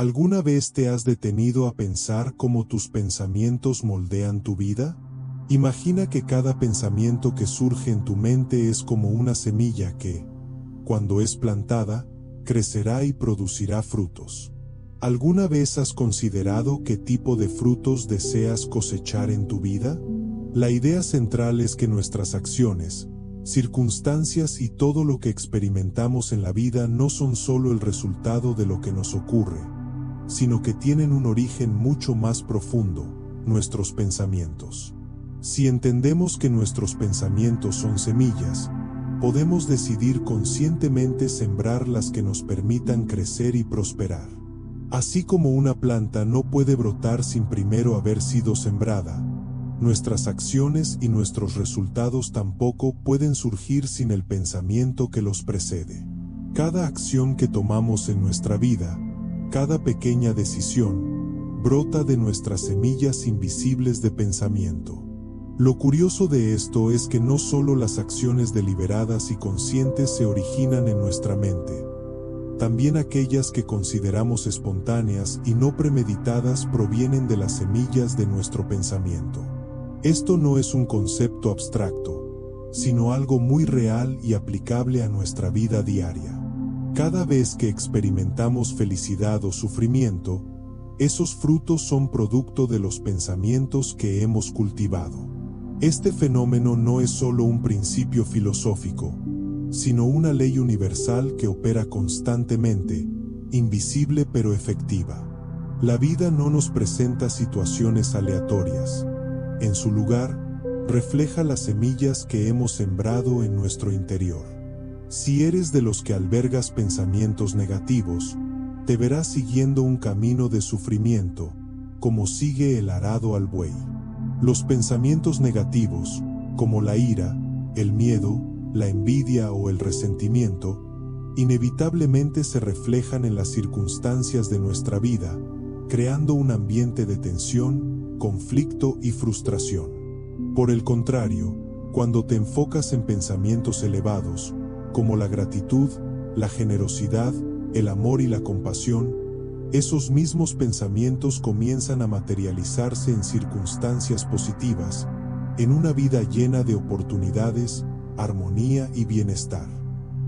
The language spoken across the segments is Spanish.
¿Alguna vez te has detenido a pensar cómo tus pensamientos moldean tu vida? Imagina que cada pensamiento que surge en tu mente es como una semilla que, cuando es plantada, crecerá y producirá frutos. ¿Alguna vez has considerado qué tipo de frutos deseas cosechar en tu vida? La idea central es que nuestras acciones, circunstancias y todo lo que experimentamos en la vida no son solo el resultado de lo que nos ocurre, sino que tienen un origen mucho más profundo, nuestros pensamientos. Si entendemos que nuestros pensamientos son semillas, podemos decidir conscientemente sembrar las que nos permitan crecer y prosperar. Así como una planta no puede brotar sin primero haber sido sembrada, nuestras acciones y nuestros resultados tampoco pueden surgir sin el pensamiento que los precede. Cada acción que tomamos en nuestra vida, cada pequeña decisión, brota de nuestras semillas invisibles de pensamiento. Lo curioso de esto es que no solo las acciones deliberadas y conscientes se originan en nuestra mente. También aquellas que consideramos espontáneas y no premeditadas provienen de las semillas de nuestro pensamiento. Esto no es un concepto abstracto, sino algo muy real y aplicable a nuestra vida diaria. Cada vez que experimentamos felicidad o sufrimiento, esos frutos son producto de los pensamientos que hemos cultivado. Este fenómeno no es solo un principio filosófico, sino una ley universal que opera constantemente, invisible pero efectiva. La vida no nos presenta situaciones aleatorias. En su lugar, refleja las semillas que hemos sembrado en nuestro interior. Si eres de los que albergas pensamientos negativos, te verás siguiendo un camino de sufrimiento, como sigue el arado al buey. Los pensamientos negativos, como la ira, el miedo, la envidia o el resentimiento, inevitablemente se reflejan en las circunstancias de nuestra vida, creando un ambiente de tensión, conflicto y frustración. Por el contrario, cuando te enfocas en pensamientos elevados, como la gratitud, la generosidad, el amor y la compasión, esos mismos pensamientos comienzan a materializarse en circunstancias positivas, en una vida llena de oportunidades, armonía y bienestar.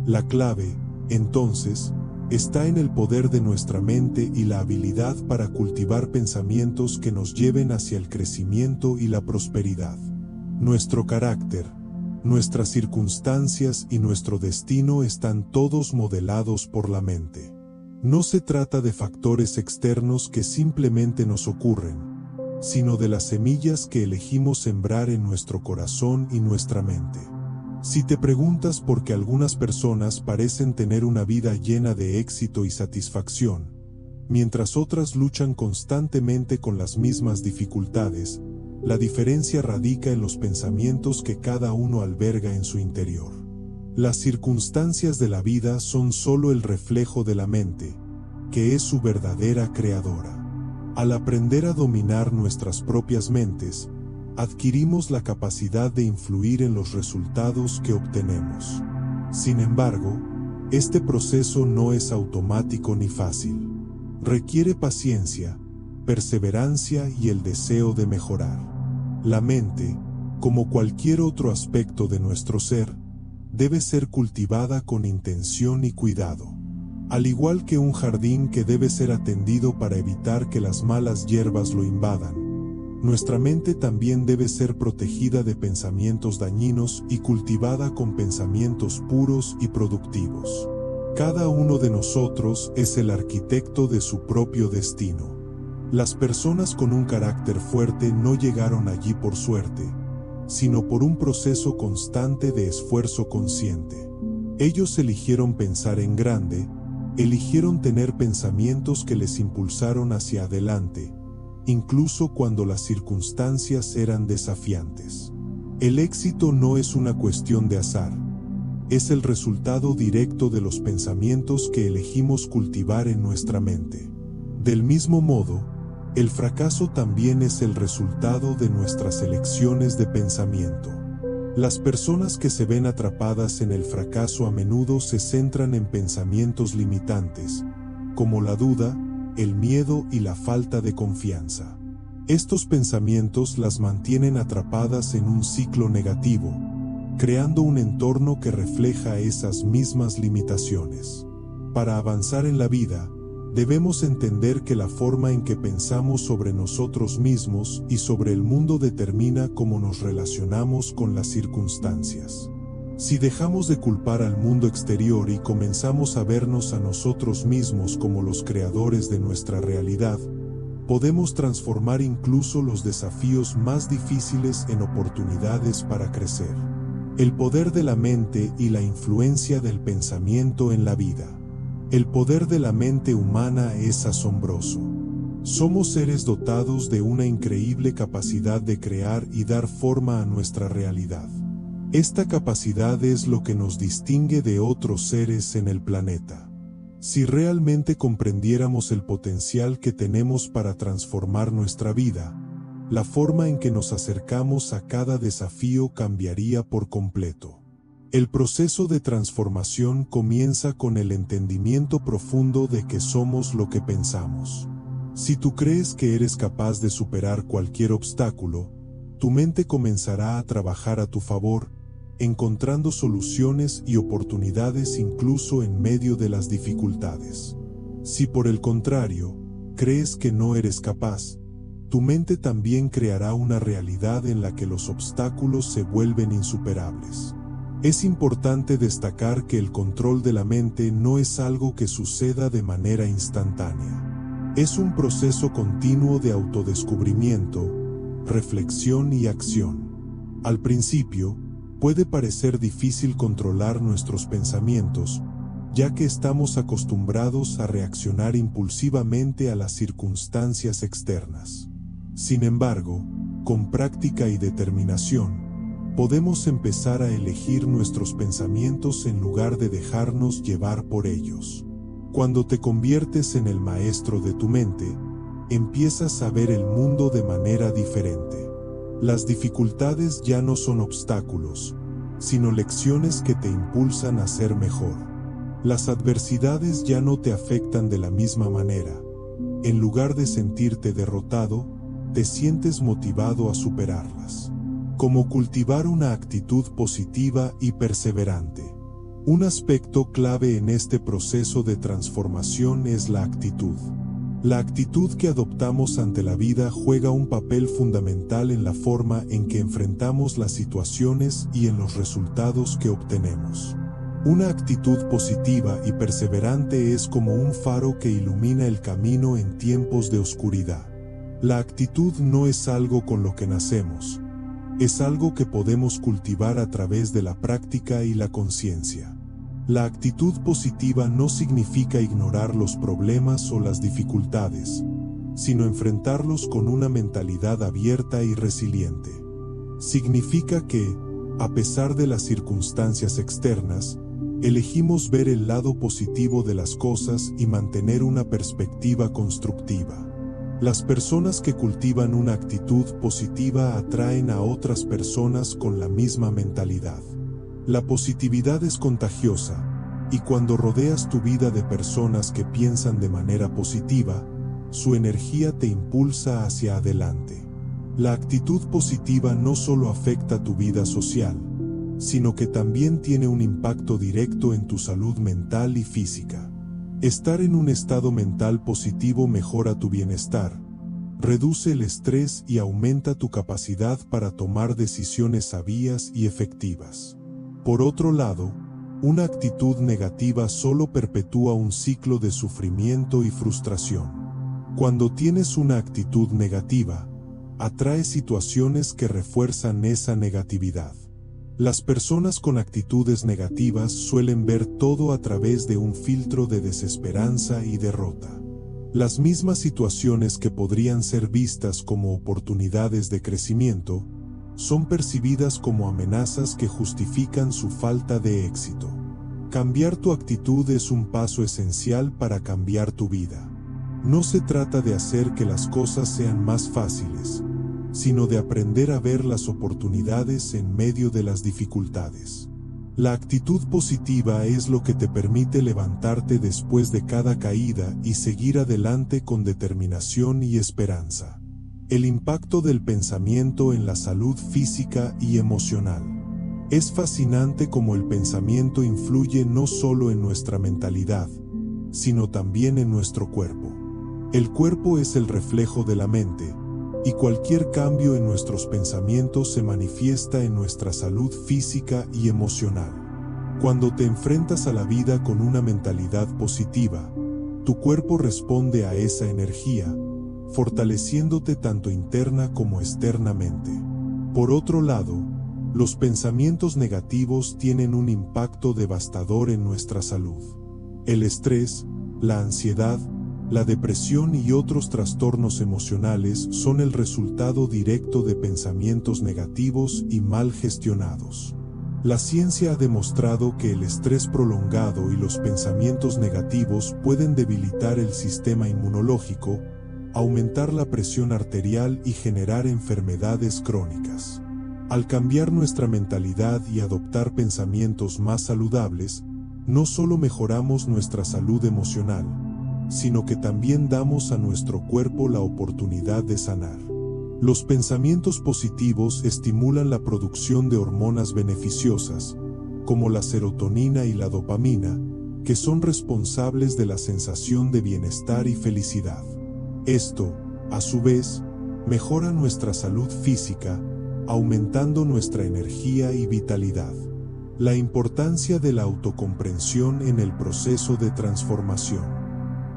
La clave, entonces, está en el poder de nuestra mente y la habilidad para cultivar pensamientos que nos lleven hacia el crecimiento y la prosperidad. Nuestro carácter, nuestras circunstancias y nuestro destino están todos modelados por la mente. No se trata de factores externos que simplemente nos ocurren, sino de las semillas que elegimos sembrar en nuestro corazón y nuestra mente. Si te preguntas por qué algunas personas parecen tener una vida llena de éxito y satisfacción, mientras otras luchan constantemente con las mismas dificultades, la diferencia radica en los pensamientos que cada uno alberga en su interior. Las circunstancias de la vida son solo el reflejo de la mente, que es su verdadera creadora. Al aprender a dominar nuestras propias mentes, adquirimos la capacidad de influir en los resultados que obtenemos. Sin embargo, este proceso no es automático ni fácil. Requiere paciencia, perseverancia y el deseo de mejorar. La mente, como cualquier otro aspecto de nuestro ser, debe ser cultivada con intención y cuidado. Al igual que un jardín que debe ser atendido para evitar que las malas hierbas lo invadan, nuestra mente también debe ser protegida de pensamientos dañinos y cultivada con pensamientos puros y productivos. Cada uno de nosotros es el arquitecto de su propio destino. Las personas con un carácter fuerte no llegaron allí por suerte, sino por un proceso constante de esfuerzo consciente. Ellos eligieron pensar en grande, eligieron tener pensamientos que les impulsaron hacia adelante, incluso cuando las circunstancias eran desafiantes. El éxito no es una cuestión de azar, es el resultado directo de los pensamientos que elegimos cultivar en nuestra mente. Del mismo modo, el fracaso también es el resultado de nuestras elecciones de pensamiento. Las personas que se ven atrapadas en el fracaso a menudo se centran en pensamientos limitantes, como la duda, el miedo y la falta de confianza. Estos pensamientos las mantienen atrapadas en un ciclo negativo, creando un entorno que refleja esas mismas limitaciones. Para avanzar en la vida, debemos entender que la forma en que pensamos sobre nosotros mismos y sobre el mundo determina cómo nos relacionamos con las circunstancias. Si dejamos de culpar al mundo exterior y comenzamos a vernos a nosotros mismos como los creadores de nuestra realidad, podemos transformar incluso los desafíos más difíciles en oportunidades para crecer. El poder de la mente y la influencia del pensamiento en la vida. El poder de la mente humana es asombroso. Somos seres dotados de una increíble capacidad de crear y dar forma a nuestra realidad. Esta capacidad es lo que nos distingue de otros seres en el planeta. Si realmente comprendiéramos el potencial que tenemos para transformar nuestra vida, la forma en que nos acercamos a cada desafío cambiaría por completo. El proceso de transformación comienza con el entendimiento profundo de que somos lo que pensamos. Si tú crees que eres capaz de superar cualquier obstáculo, tu mente comenzará a trabajar a tu favor, encontrando soluciones y oportunidades incluso en medio de las dificultades. Si por el contrario, crees que no eres capaz, tu mente también creará una realidad en la que los obstáculos se vuelven insuperables. Es importante destacar que el control de la mente no es algo que suceda de manera instantánea. Es un proceso continuo de autodescubrimiento, reflexión y acción. Al principio, puede parecer difícil controlar nuestros pensamientos, ya que estamos acostumbrados a reaccionar impulsivamente a las circunstancias externas. Sin embargo, con práctica y determinación, podemos empezar a elegir nuestros pensamientos en lugar de dejarnos llevar por ellos. Cuando te conviertes en el maestro de tu mente, empiezas a ver el mundo de manera diferente. Las dificultades ya no son obstáculos, sino lecciones que te impulsan a ser mejor. Las adversidades ya no te afectan de la misma manera. En lugar de sentirte derrotado, te sientes motivado a superarlas. Como cultivar una actitud positiva y perseverante. Un aspecto clave en este proceso de transformación es la actitud. La actitud que adoptamos ante la vida juega un papel fundamental en la forma en que enfrentamos las situaciones y en los resultados que obtenemos. Una actitud positiva y perseverante es como un faro que ilumina el camino en tiempos de oscuridad. La actitud no es algo con lo que nacemos. Es algo que podemos cultivar a través de la práctica y la conciencia. La actitud positiva no significa ignorar los problemas o las dificultades, sino enfrentarlos con una mentalidad abierta y resiliente. Significa que, a pesar de las circunstancias externas, elegimos ver el lado positivo de las cosas y mantener una perspectiva constructiva. Las personas que cultivan una actitud positiva atraen a otras personas con la misma mentalidad. La positividad es contagiosa, y cuando rodeas tu vida de personas que piensan de manera positiva, su energía te impulsa hacia adelante. La actitud positiva no solo afecta tu vida social, sino que también tiene un impacto directo en tu salud mental y física. Estar en un estado mental positivo mejora tu bienestar, reduce el estrés y aumenta tu capacidad para tomar decisiones sabias y efectivas. Por otro lado, una actitud negativa solo perpetúa un ciclo de sufrimiento y frustración. Cuando tienes una actitud negativa, atraes situaciones que refuerzan esa negatividad. Las personas con actitudes negativas suelen ver todo a través de un filtro de desesperanza y derrota. Las mismas situaciones que podrían ser vistas como oportunidades de crecimiento, son percibidas como amenazas que justifican su falta de éxito. Cambiar tu actitud es un paso esencial para cambiar tu vida. No se trata de hacer que las cosas sean más fáciles, sino de aprender a ver las oportunidades en medio de las dificultades. La actitud positiva es lo que te permite levantarte después de cada caída y seguir adelante con determinación y esperanza. El impacto del pensamiento en la salud física y emocional. Es fascinante cómo el pensamiento influye no solo en nuestra mentalidad, sino también en nuestro cuerpo. El cuerpo es el reflejo de la mente, y cualquier cambio en nuestros pensamientos se manifiesta en nuestra salud física y emocional. Cuando te enfrentas a la vida con una mentalidad positiva, tu cuerpo responde a esa energía, fortaleciéndote tanto interna como externamente. Por otro lado, los pensamientos negativos tienen un impacto devastador en nuestra salud. El estrés, la ansiedad, la depresión y otros trastornos emocionales son el resultado directo de pensamientos negativos y mal gestionados. La ciencia ha demostrado que el estrés prolongado y los pensamientos negativos pueden debilitar el sistema inmunológico, aumentar la presión arterial y generar enfermedades crónicas. Al cambiar nuestra mentalidad y adoptar pensamientos más saludables, no solo mejoramos nuestra salud emocional, sino que también damos a nuestro cuerpo la oportunidad de sanar. Los pensamientos positivos estimulan la producción de hormonas beneficiosas, como la serotonina y la dopamina, que son responsables de la sensación de bienestar y felicidad. Esto, a su vez, mejora nuestra salud física, aumentando nuestra energía y vitalidad. La importancia de la autocomprensión en el proceso de transformación.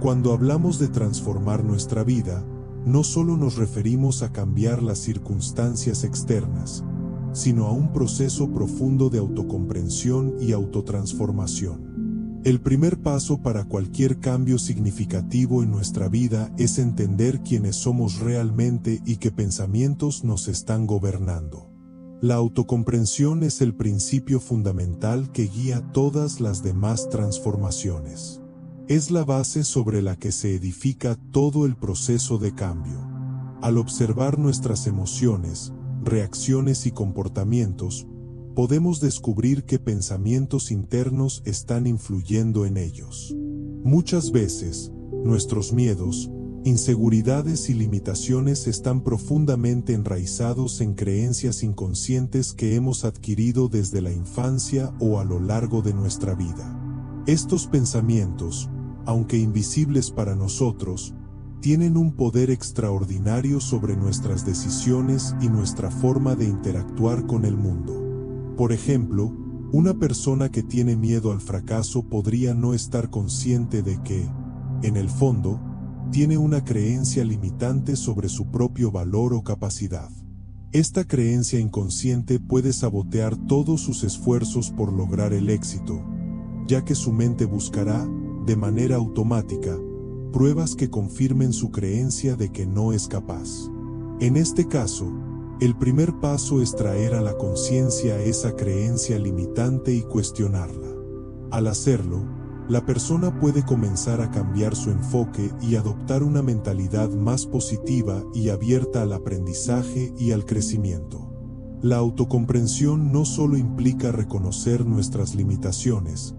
Cuando hablamos de transformar nuestra vida, no solo nos referimos a cambiar las circunstancias externas, sino a un proceso profundo de autocomprensión y autotransformación. El primer paso para cualquier cambio significativo en nuestra vida es entender quiénes somos realmente y qué pensamientos nos están gobernando. La autocomprensión es el principio fundamental que guía todas las demás transformaciones. Es la base sobre la que se edifica todo el proceso de cambio. Al observar nuestras emociones, reacciones y comportamientos, podemos descubrir qué pensamientos internos están influyendo en ellos. Muchas veces, nuestros miedos, inseguridades y limitaciones están profundamente enraizados en creencias inconscientes que hemos adquirido desde la infancia o a lo largo de nuestra vida. Estos pensamientos, aunque invisibles para nosotros, tienen un poder extraordinario sobre nuestras decisiones y nuestra forma de interactuar con el mundo. Por ejemplo, una persona que tiene miedo al fracaso podría no estar consciente de que, en el fondo, tiene una creencia limitante sobre su propio valor o capacidad. Esta creencia inconsciente puede sabotear todos sus esfuerzos por lograr el éxito, ya que su mente buscará, de manera automática, pruebas que confirmen su creencia de que no es capaz. En este caso, el primer paso es traer a la conciencia esa creencia limitante y cuestionarla. Al hacerlo, la persona puede comenzar a cambiar su enfoque y adoptar una mentalidad más positiva y abierta al aprendizaje y al crecimiento. La autocomprensión no solo implica reconocer nuestras limitaciones,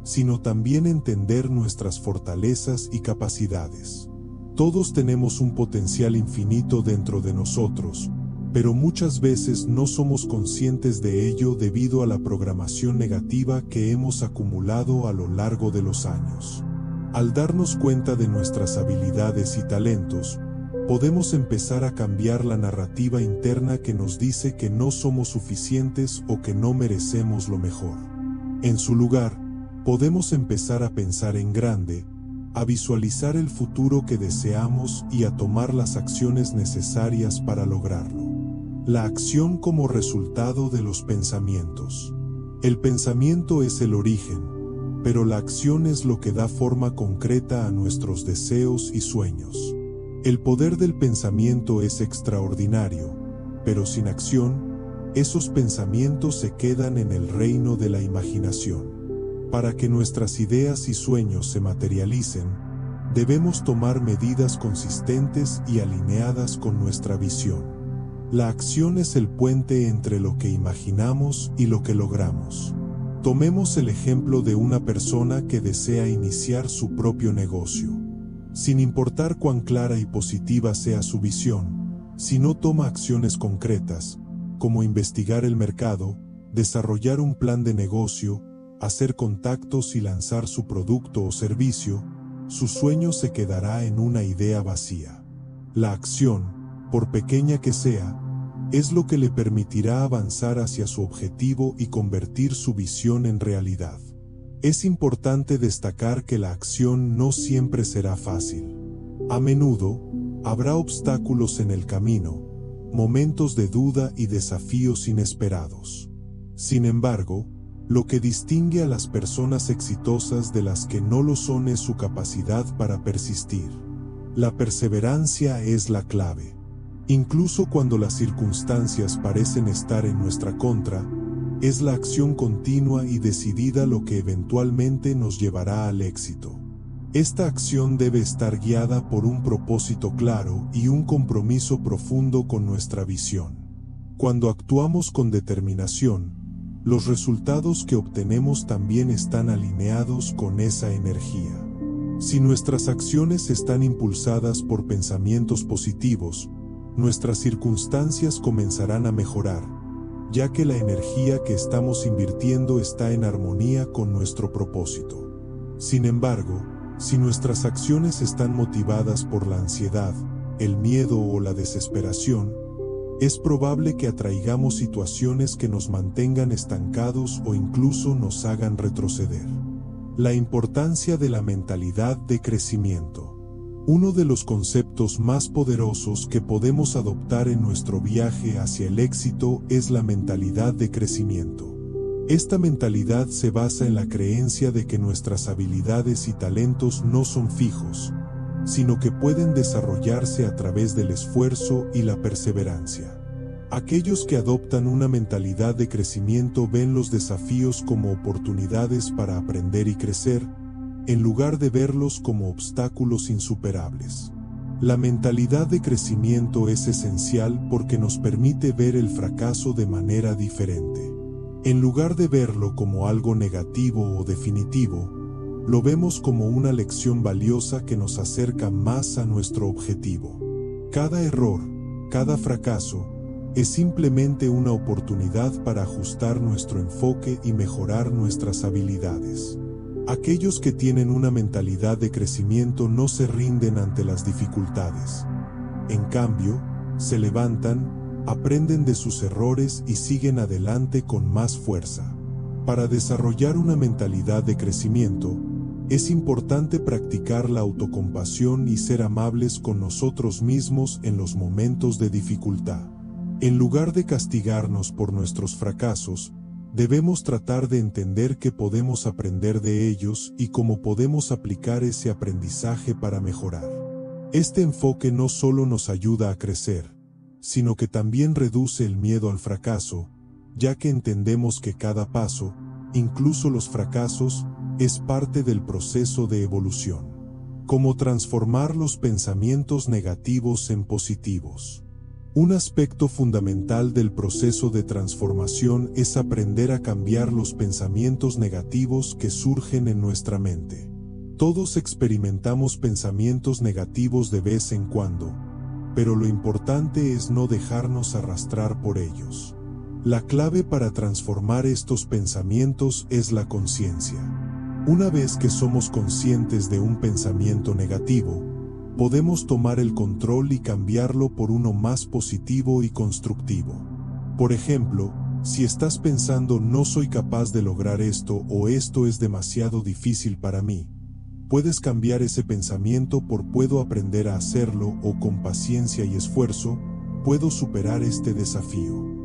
sino también entender nuestras fortalezas y capacidades. Todos tenemos un potencial infinito dentro de nosotros, pero muchas veces no somos conscientes de ello debido a la programación negativa que hemos acumulado a lo largo de los años. Al darnos cuenta de nuestras habilidades y talentos, podemos empezar a cambiar la narrativa interna que nos dice que no somos suficientes o que no merecemos lo mejor. En su lugar, podemos empezar a pensar en grande, a visualizar el futuro que deseamos y a tomar las acciones necesarias para lograrlo. La acción como resultado de los pensamientos. El pensamiento es el origen, pero la acción es lo que da forma concreta a nuestros deseos y sueños. El poder del pensamiento es extraordinario, pero sin acción, esos pensamientos se quedan en el reino de la imaginación. Para que nuestras ideas y sueños se materialicen, debemos tomar medidas consistentes y alineadas con nuestra visión. La acción es el puente entre lo que imaginamos y lo que logramos. Tomemos el ejemplo de una persona que desea iniciar su propio negocio. Sin importar cuán clara y positiva sea su visión, si no toma acciones concretas, como investigar el mercado, desarrollar un plan de negocio, hacer contactos y lanzar su producto o servicio, su sueño se quedará en una idea vacía. La acción, por pequeña que sea, es lo que le permitirá avanzar hacia su objetivo y convertir su visión en realidad. Es importante destacar que la acción no siempre será fácil. A menudo, habrá obstáculos en el camino, momentos de duda y desafíos inesperados. Sin embargo, lo que distingue a las personas exitosas de las que no lo son es su capacidad para persistir. La perseverancia es la clave. Incluso cuando las circunstancias parecen estar en nuestra contra, es la acción continua y decidida lo que eventualmente nos llevará al éxito. Esta acción debe estar guiada por un propósito claro y un compromiso profundo con nuestra visión. Cuando actuamos con determinación, los resultados que obtenemos también están alineados con esa energía. Si nuestras acciones están impulsadas por pensamientos positivos, nuestras circunstancias comenzarán a mejorar, ya que la energía que estamos invirtiendo está en armonía con nuestro propósito. Sin embargo, si nuestras acciones están motivadas por la ansiedad, el miedo o la desesperación, es probable que atraigamos situaciones que nos mantengan estancados o incluso nos hagan retroceder. La importancia de la mentalidad de crecimiento. Uno de los conceptos más poderosos que podemos adoptar en nuestro viaje hacia el éxito es la mentalidad de crecimiento. Esta mentalidad se basa en la creencia de que nuestras habilidades y talentos no son fijos, sino que pueden desarrollarse a través del esfuerzo y la perseverancia. Aquellos que adoptan una mentalidad de crecimiento ven los desafíos como oportunidades para aprender y crecer, en lugar de verlos como obstáculos insuperables. La mentalidad de crecimiento es esencial porque nos permite ver el fracaso de manera diferente. En lugar de verlo como algo negativo o definitivo, lo vemos como una lección valiosa que nos acerca más a nuestro objetivo. Cada error, cada fracaso, es simplemente una oportunidad para ajustar nuestro enfoque y mejorar nuestras habilidades. Aquellos que tienen una mentalidad de crecimiento no se rinden ante las dificultades. En cambio, se levantan, aprenden de sus errores y siguen adelante con más fuerza. Para desarrollar una mentalidad de crecimiento, es importante practicar la autocompasión y ser amables con nosotros mismos en los momentos de dificultad. En lugar de castigarnos por nuestros fracasos, debemos tratar de entender que podemos aprender de ellos y cómo podemos aplicar ese aprendizaje para mejorar. Este enfoque no solo nos ayuda a crecer, sino que también reduce el miedo al fracaso, ya que entendemos que cada paso, incluso los fracasos, es parte del proceso de evolución. Cómo transformar los pensamientos negativos en positivos. Un aspecto fundamental del proceso de transformación es aprender a cambiar los pensamientos negativos que surgen en nuestra mente. Todos experimentamos pensamientos negativos de vez en cuando, pero lo importante es no dejarnos arrastrar por ellos. La clave para transformar estos pensamientos es la conciencia. Una vez que somos conscientes de un pensamiento negativo, podemos tomar el control y cambiarlo por uno más positivo y constructivo. Por ejemplo, si estás pensando no soy capaz de lograr esto o esto es demasiado difícil para mí, puedes cambiar ese pensamiento por puedo aprender a hacerlo o con paciencia y esfuerzo, puedo superar este desafío.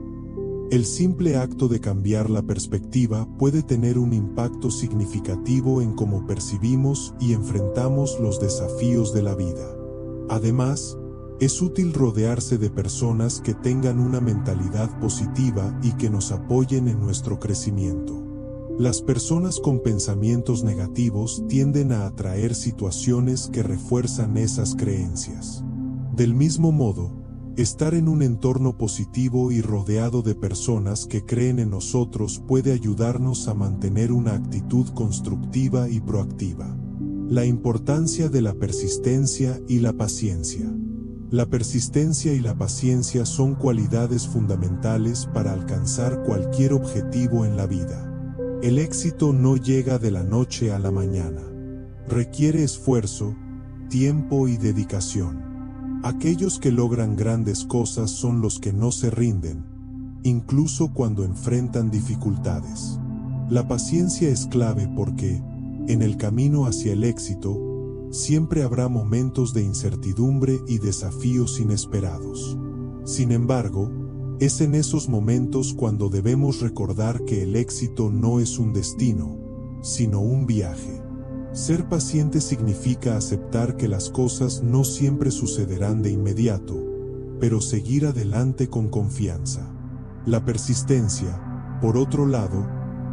El simple acto de cambiar la perspectiva puede tener un impacto significativo en cómo percibimos y enfrentamos los desafíos de la vida. Además, es útil rodearse de personas que tengan una mentalidad positiva y que nos apoyen en nuestro crecimiento. Las personas con pensamientos negativos tienden a atraer situaciones que refuerzan esas creencias. Del mismo modo, Estar en un entorno positivo y rodeado de personas que creen en nosotros puede ayudarnos a mantener una actitud constructiva y proactiva. La importancia de la persistencia y la paciencia. La persistencia y la paciencia son cualidades fundamentales para alcanzar cualquier objetivo en la vida. El éxito no llega de la noche a la mañana. Requiere esfuerzo, tiempo y dedicación. Aquellos que logran grandes cosas son los que no se rinden, incluso cuando enfrentan dificultades. La paciencia es clave porque, en el camino hacia el éxito, siempre habrá momentos de incertidumbre y desafíos inesperados. Sin embargo, es en esos momentos cuando debemos recordar que el éxito no es un destino, sino un viaje. Ser paciente significa aceptar que las cosas no siempre sucederán de inmediato, pero seguir adelante con confianza. La persistencia, por otro lado,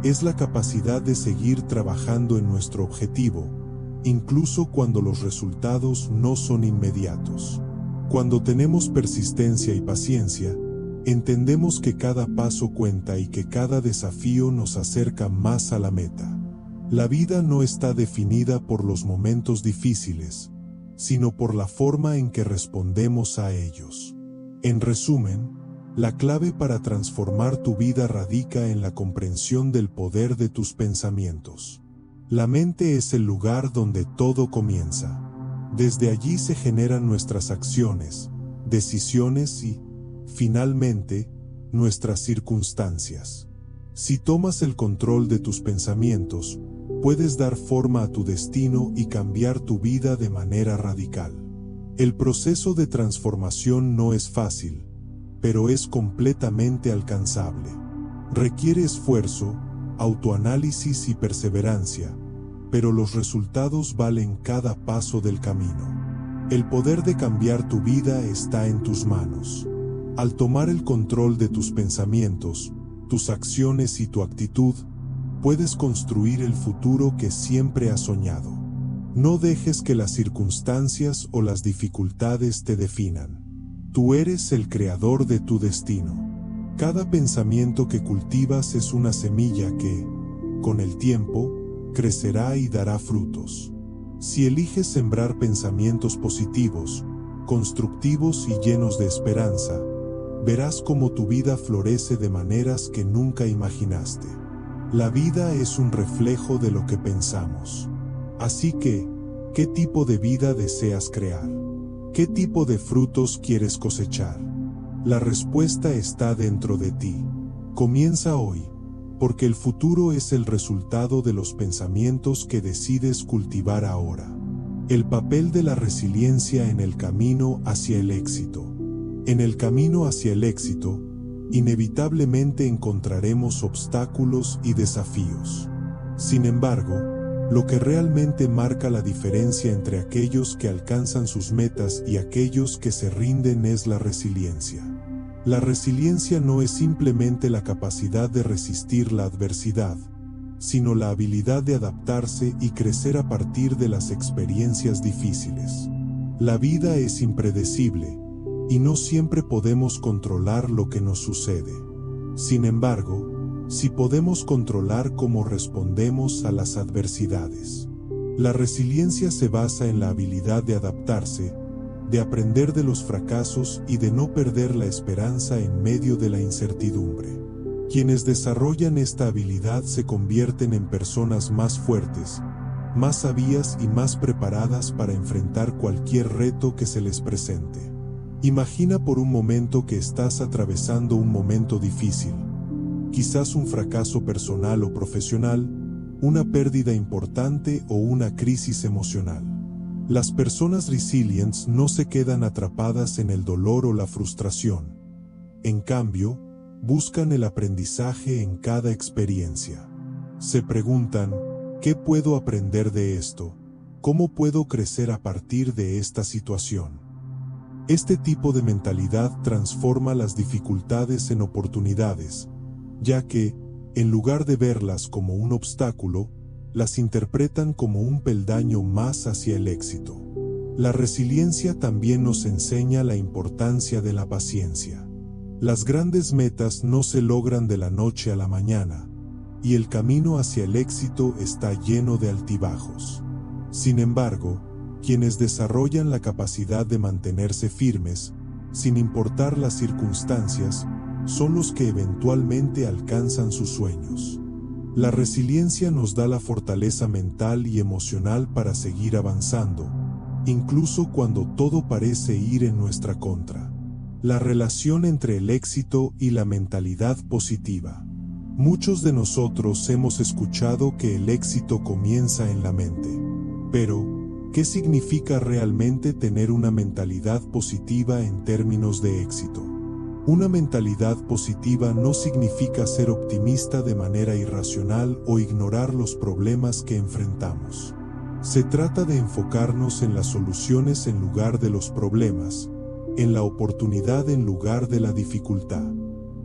es la capacidad de seguir trabajando en nuestro objetivo, incluso cuando los resultados no son inmediatos. Cuando tenemos persistencia y paciencia, entendemos que cada paso cuenta y que cada desafío nos acerca más a la meta. La vida no está definida por los momentos difíciles, sino por la forma en que respondemos a ellos. En resumen, la clave para transformar tu vida radica en la comprensión del poder de tus pensamientos. La mente es el lugar donde todo comienza. Desde allí se generan nuestras acciones, decisiones y, finalmente, nuestras circunstancias. Si tomas el control de tus pensamientos, puedes dar forma a tu destino y cambiar tu vida de manera radical. El proceso de transformación no es fácil, pero es completamente alcanzable. Requiere esfuerzo, autoanálisis y perseverancia, pero los resultados valen cada paso del camino. El poder de cambiar tu vida está en tus manos. Al tomar el control de tus pensamientos, tus acciones y tu actitud, puedes construir el futuro que siempre has soñado. No dejes que las circunstancias o las dificultades te definan. Tú eres el creador de tu destino. Cada pensamiento que cultivas es una semilla que, con el tiempo, crecerá y dará frutos. Si eliges sembrar pensamientos positivos, constructivos y llenos de esperanza, verás cómo tu vida florece de maneras que nunca imaginaste. La vida es un reflejo de lo que pensamos. Así que, ¿qué tipo de vida deseas crear? ¿Qué tipo de frutos quieres cosechar? La respuesta está dentro de ti. Comienza hoy, porque el futuro es el resultado de los pensamientos que decides cultivar ahora. El papel de la resiliencia en el camino hacia el éxito. En el camino hacia el éxito, inevitablemente encontraremos obstáculos y desafíos. Sin embargo, lo que realmente marca la diferencia entre aquellos que alcanzan sus metas y aquellos que se rinden es la resiliencia. La resiliencia no es simplemente la capacidad de resistir la adversidad, sino la habilidad de adaptarse y crecer a partir de las experiencias difíciles. La vida es impredecible, y no siempre podemos controlar lo que nos sucede. Sin embargo, sí podemos controlar cómo respondemos a las adversidades. La resiliencia se basa en la habilidad de adaptarse, de aprender de los fracasos y de no perder la esperanza en medio de la incertidumbre. Quienes desarrollan esta habilidad se convierten en personas más fuertes, más sabias y más preparadas para enfrentar cualquier reto que se les presente. Imagina por un momento que estás atravesando un momento difícil, quizás un fracaso personal o profesional, una pérdida importante o una crisis emocional. Las personas resilientes no se quedan atrapadas en el dolor o la frustración. En cambio, buscan el aprendizaje en cada experiencia. Se preguntan, ¿qué puedo aprender de esto? ¿Cómo puedo crecer a partir de esta situación? Este tipo de mentalidad transforma las dificultades en oportunidades, ya que, en lugar de verlas como un obstáculo, las interpretan como un peldaño más hacia el éxito. La resiliencia también nos enseña la importancia de la paciencia. Las grandes metas no se logran de la noche a la mañana, y el camino hacia el éxito está lleno de altibajos. Sin embargo, quienes desarrollan la capacidad de mantenerse firmes, sin importar las circunstancias, son los que eventualmente alcanzan sus sueños. La resiliencia nos da la fortaleza mental y emocional para seguir avanzando, incluso cuando todo parece ir en nuestra contra. La relación entre el éxito y la mentalidad positiva. Muchos de nosotros hemos escuchado que el éxito comienza en la mente. Pero, ¿qué significa realmente tener una mentalidad positiva en términos de éxito? Una mentalidad positiva no significa ser optimista de manera irracional o ignorar los problemas que enfrentamos. Se trata de enfocarnos en las soluciones en lugar de los problemas, en la oportunidad en lugar de la dificultad.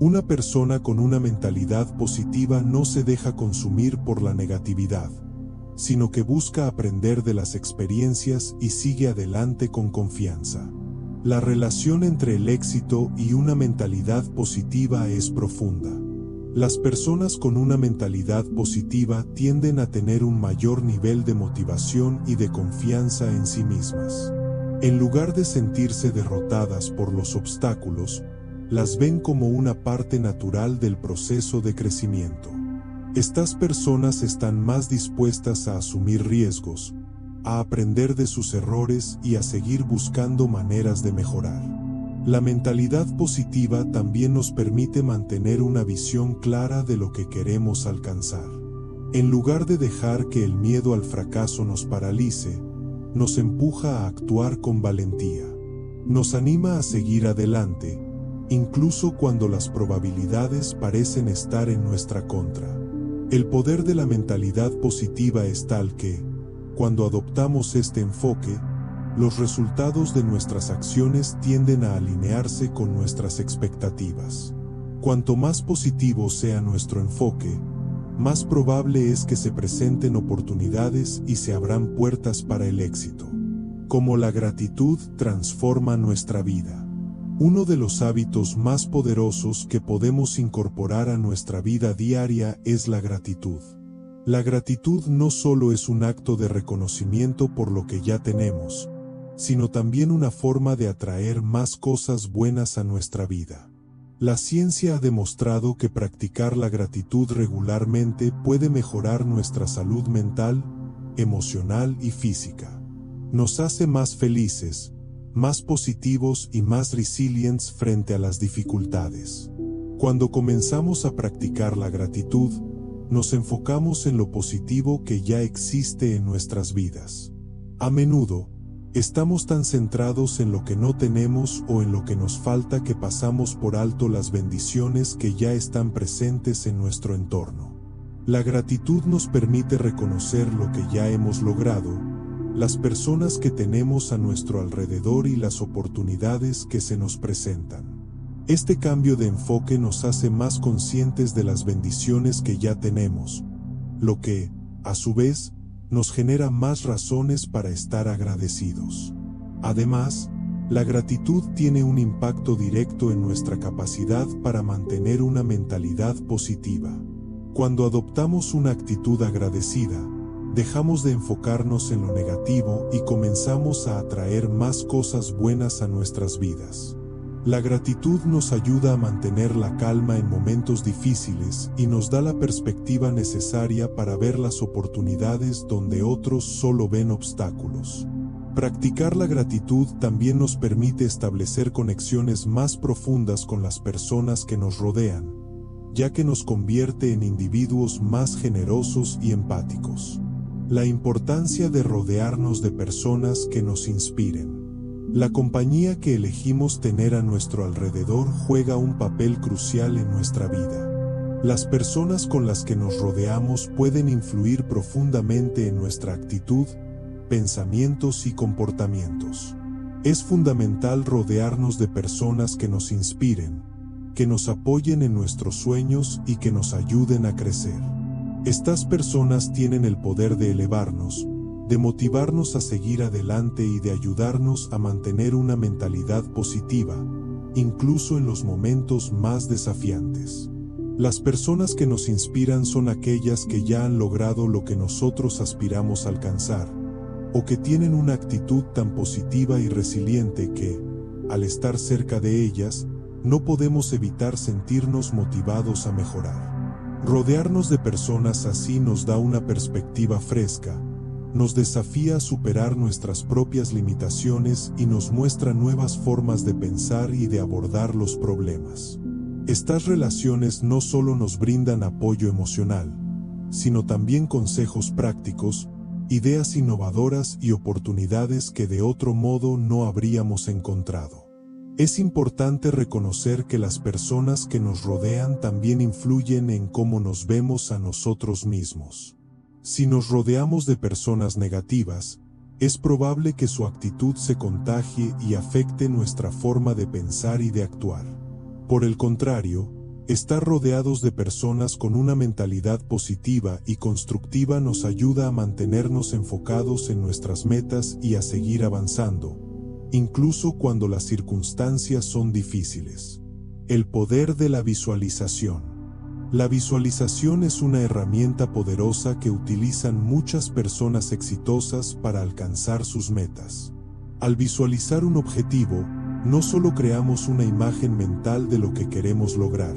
Una persona con una mentalidad positiva no se deja consumir por la negatividad, sino que busca aprender de las experiencias y sigue adelante con confianza. La relación entre el éxito y una mentalidad positiva es profunda. Las personas con una mentalidad positiva tienden a tener un mayor nivel de motivación y de confianza en sí mismas. En lugar de sentirse derrotadas por los obstáculos, las ven como una parte natural del proceso de crecimiento. Estas personas están más dispuestas a asumir riesgos, a aprender de sus errores y a seguir buscando maneras de mejorar. La mentalidad positiva también nos permite mantener una visión clara de lo que queremos alcanzar. En lugar de dejar que el miedo al fracaso nos paralice, nos empuja a actuar con valentía. Nos anima a seguir adelante, incluso cuando las probabilidades parecen estar en nuestra contra. El poder de la mentalidad positiva es tal que, cuando adoptamos este enfoque, los resultados de nuestras acciones tienden a alinearse con nuestras expectativas. Cuanto más positivo sea nuestro enfoque, más probable es que se presenten oportunidades y se abran puertas para el éxito. Como la gratitud transforma nuestra vida. Uno de los hábitos más poderosos que podemos incorporar a nuestra vida diaria es la gratitud. La gratitud no solo es un acto de reconocimiento por lo que ya tenemos, sino también una forma de atraer más cosas buenas a nuestra vida. La ciencia ha demostrado que practicar la gratitud regularmente puede mejorar nuestra salud mental, emocional y física. Nos hace más felices, más positivos y más resilientes frente a las dificultades. Cuando comenzamos a practicar la gratitud, nos enfocamos en lo positivo que ya existe en nuestras vidas. A menudo, estamos tan centrados en lo que no tenemos o en lo que nos falta que pasamos por alto las bendiciones que ya están presentes en nuestro entorno. La gratitud nos permite reconocer lo que ya hemos logrado, las personas que tenemos a nuestro alrededor y las oportunidades que se nos presentan. Este cambio de enfoque nos hace más conscientes de las bendiciones que ya tenemos, lo que, a su vez, nos genera más razones para estar agradecidos. Además, la gratitud tiene un impacto directo en nuestra capacidad para mantener una mentalidad positiva. Cuando adoptamos una actitud agradecida, dejamos de enfocarnos en lo negativo y comenzamos a atraer más cosas buenas a nuestras vidas. La gratitud nos ayuda a mantener la calma en momentos difíciles y nos da la perspectiva necesaria para ver las oportunidades donde otros solo ven obstáculos. Practicar la gratitud también nos permite establecer conexiones más profundas con las personas que nos rodean, ya que nos convierte en individuos más generosos y empáticos. La importancia de rodearnos de personas que nos inspiren. La compañía que elegimos tener a nuestro alrededor juega un papel crucial en nuestra vida. Las personas con las que nos rodeamos pueden influir profundamente en nuestra actitud, pensamientos y comportamientos. Es fundamental rodearnos de personas que nos inspiren, que nos apoyen en nuestros sueños y que nos ayuden a crecer. Estas personas tienen el poder de elevarnos, de motivarnos a seguir adelante y de ayudarnos a mantener una mentalidad positiva, incluso en los momentos más desafiantes. Las personas que nos inspiran son aquellas que ya han logrado lo que nosotros aspiramos a alcanzar, o que tienen una actitud tan positiva y resiliente que, al estar cerca de ellas, no podemos evitar sentirnos motivados a mejorar. Rodearnos de personas así nos da una perspectiva fresca, nos desafía a superar nuestras propias limitaciones y nos muestra nuevas formas de pensar y de abordar los problemas. Estas relaciones no solo nos brindan apoyo emocional, sino también consejos prácticos, ideas innovadoras y oportunidades que de otro modo no habríamos encontrado. Es importante reconocer que las personas que nos rodean también influyen en cómo nos vemos a nosotros mismos. Si nos rodeamos de personas negativas, es probable que su actitud se contagie y afecte nuestra forma de pensar y de actuar. Por el contrario, estar rodeados de personas con una mentalidad positiva y constructiva nos ayuda a mantenernos enfocados en nuestras metas y a seguir avanzando, incluso cuando las circunstancias son difíciles. El poder de la visualización. La visualización es una herramienta poderosa que utilizan muchas personas exitosas para alcanzar sus metas. Al visualizar un objetivo, no solo creamos una imagen mental de lo que queremos lograr,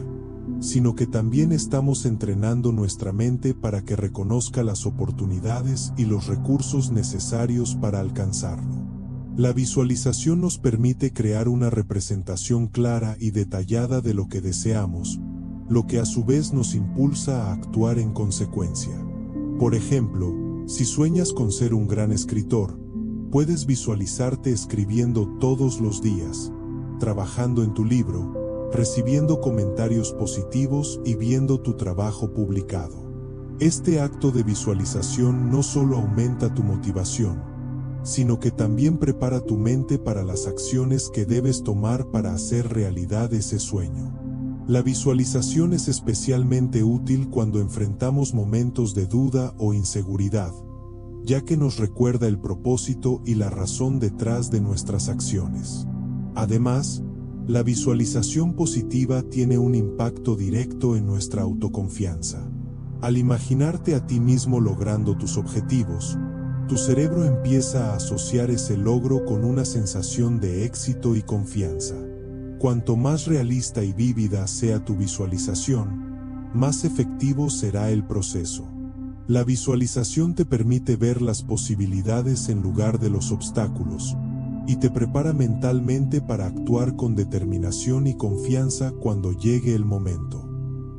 sino que también estamos entrenando nuestra mente para que reconozca las oportunidades y los recursos necesarios para alcanzarlo. La visualización nos permite crear una representación clara y detallada de lo que deseamos, lo que a su vez nos impulsa a actuar en consecuencia. Por ejemplo, si sueñas con ser un gran escritor, puedes visualizarte escribiendo todos los días, trabajando en tu libro, recibiendo comentarios positivos y viendo tu trabajo publicado. Este acto de visualización no solo aumenta tu motivación, sino que también prepara tu mente para las acciones que debes tomar para hacer realidad ese sueño. La visualización es especialmente útil cuando enfrentamos momentos de duda o inseguridad, ya que nos recuerda el propósito y la razón detrás de nuestras acciones. Además, la visualización positiva tiene un impacto directo en nuestra autoconfianza. Al imaginarte a ti mismo logrando tus objetivos, tu cerebro empieza a asociar ese logro con una sensación de éxito y confianza. Cuanto más realista y vívida sea tu visualización, más efectivo será el proceso. La visualización te permite ver las posibilidades en lugar de los obstáculos, y te prepara mentalmente para actuar con determinación y confianza cuando llegue el momento.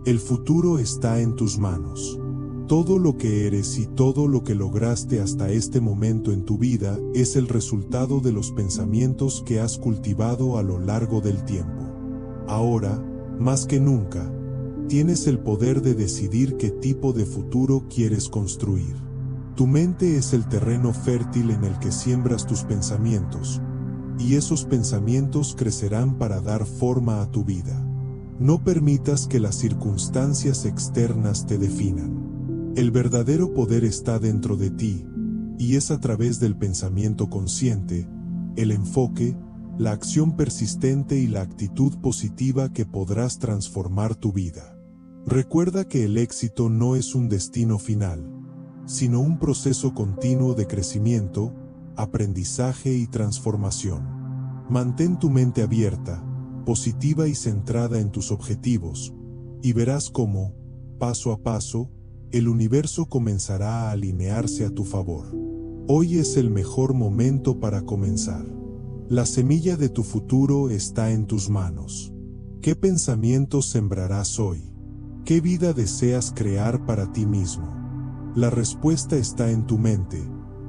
El futuro está en tus manos. Todo lo que eres y todo lo que lograste hasta este momento en tu vida es el resultado de los pensamientos que has cultivado a lo largo del tiempo. Ahora, más que nunca, tienes el poder de decidir qué tipo de futuro quieres construir. Tu mente es el terreno fértil en el que siembras tus pensamientos, y esos pensamientos crecerán para dar forma a tu vida. No permitas que las circunstancias externas te definan. El verdadero poder está dentro de ti, y es a través del pensamiento consciente, el enfoque, la acción persistente y la actitud positiva que podrás transformar tu vida. Recuerda que el éxito no es un destino final, sino un proceso continuo de crecimiento, aprendizaje y transformación. Mantén tu mente abierta, positiva y centrada en tus objetivos, y verás cómo, paso a paso, el universo comenzará a alinearse a tu favor. Hoy es el mejor momento para comenzar. La semilla de tu futuro está en tus manos. ¿Qué pensamientos sembrarás hoy? ¿Qué vida deseas crear para ti mismo? La respuesta está en tu mente,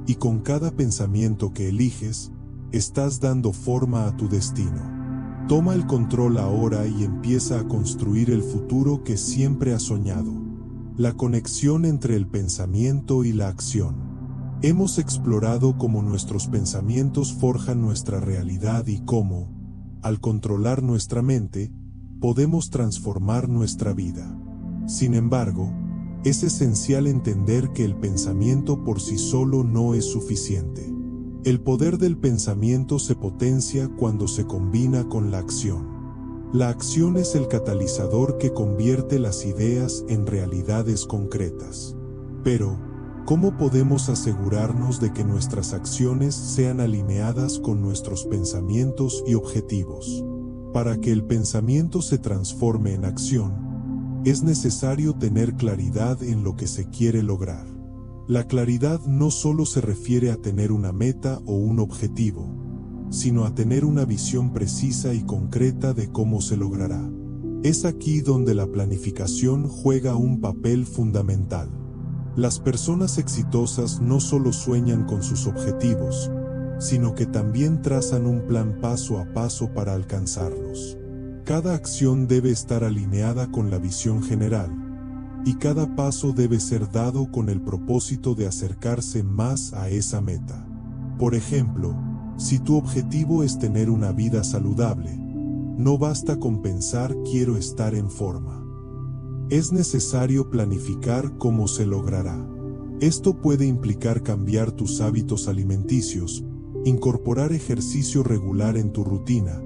y con cada pensamiento que eliges, estás dando forma a tu destino. Toma el control ahora y empieza a construir el futuro que siempre has soñado. La conexión entre el pensamiento y la acción. Hemos explorado cómo nuestros pensamientos forjan nuestra realidad y cómo, al controlar nuestra mente, podemos transformar nuestra vida. Sin embargo, Es esencial entender que el pensamiento por sí solo no es suficiente. El poder del pensamiento se potencia cuando se combina con la acción. La acción es el catalizador que convierte las ideas en realidades concretas. Pero, ¿cómo podemos asegurarnos de que nuestras acciones sean alineadas con nuestros pensamientos y objetivos? Para que el pensamiento se transforme en acción, es necesario tener claridad en lo que se quiere lograr. La claridad no solo se refiere a tener una meta o un objetivo, sino a tener una visión precisa y concreta de cómo se logrará. Es aquí donde la planificación juega un papel fundamental. Las personas exitosas no solo sueñan con sus objetivos, sino que también trazan un plan paso a paso para alcanzarlos. Cada acción debe estar alineada con la visión general, y cada paso debe ser dado con el propósito de acercarse más a esa meta. Por ejemplo, si tu objetivo es tener una vida saludable, no basta con pensar quiero estar en forma. Es necesario planificar cómo se logrará. Esto puede implicar cambiar tus hábitos alimenticios, incorporar ejercicio regular en tu rutina,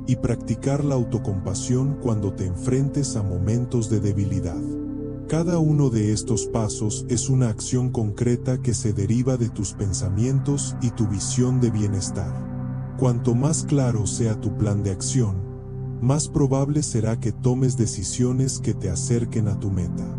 y practicar la autocompasión cuando te enfrentes a momentos de debilidad. Cada uno de estos pasos es una acción concreta que se deriva de tus pensamientos y tu visión de bienestar. Cuanto más claro sea tu plan de acción, más probable será que tomes decisiones que te acerquen a tu meta.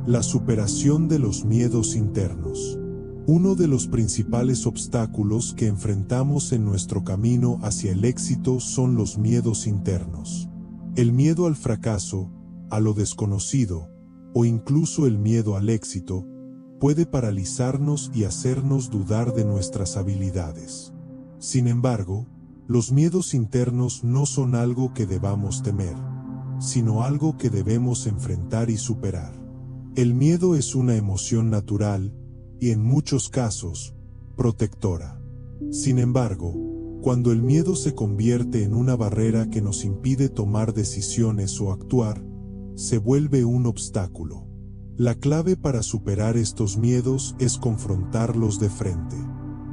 La superación de los miedos internos. Uno de los principales obstáculos que enfrentamos en nuestro camino hacia el éxito son los miedos internos. El miedo al fracaso, a lo desconocido, o incluso el miedo al éxito, puede paralizarnos y hacernos dudar de nuestras habilidades. Sin embargo, los miedos internos no son algo que debamos temer, sino algo que debemos enfrentar y superar. El miedo es una emoción natural, y en muchos casos, protectora. Sin embargo, cuando el miedo se convierte en una barrera que nos impide tomar decisiones o actuar, se vuelve un obstáculo. La clave para superar estos miedos es confrontarlos de frente.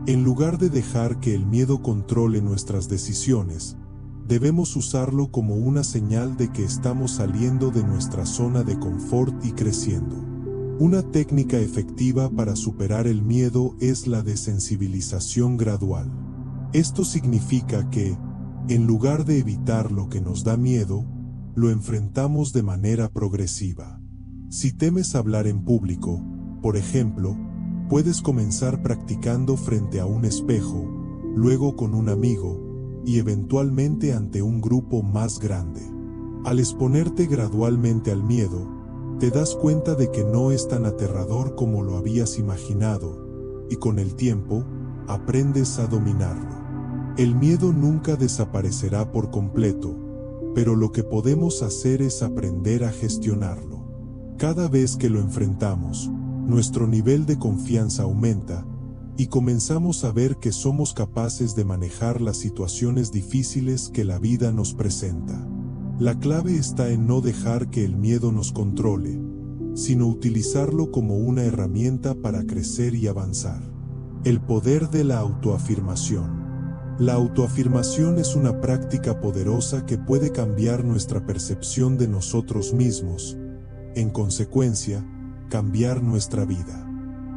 En lugar de dejar que el miedo controle nuestras decisiones, debemos usarlo como una señal de que estamos saliendo de nuestra zona de confort y creciendo. Una técnica efectiva para superar el miedo es la desensibilización gradual. Esto significa que, en lugar de evitar lo que nos da miedo, lo enfrentamos de manera progresiva. Si temes hablar en público, por ejemplo, puedes comenzar practicando frente a un espejo, luego con un amigo, y eventualmente ante un grupo más grande. Al exponerte gradualmente al miedo, te das cuenta de que no es tan aterrador como lo habías imaginado, y con el tiempo, aprendes a dominarlo. El miedo nunca desaparecerá por completo, pero lo que podemos hacer es aprender a gestionarlo. Cada vez que lo enfrentamos, nuestro nivel de confianza aumenta, y comenzamos a ver que somos capaces de manejar las situaciones difíciles que la vida nos presenta. La clave está en no dejar que el miedo nos controle, sino utilizarlo como una herramienta para crecer y avanzar. El poder de la autoafirmación. La autoafirmación es una práctica poderosa que puede cambiar nuestra percepción de nosotros mismos, en consecuencia, cambiar nuestra vida.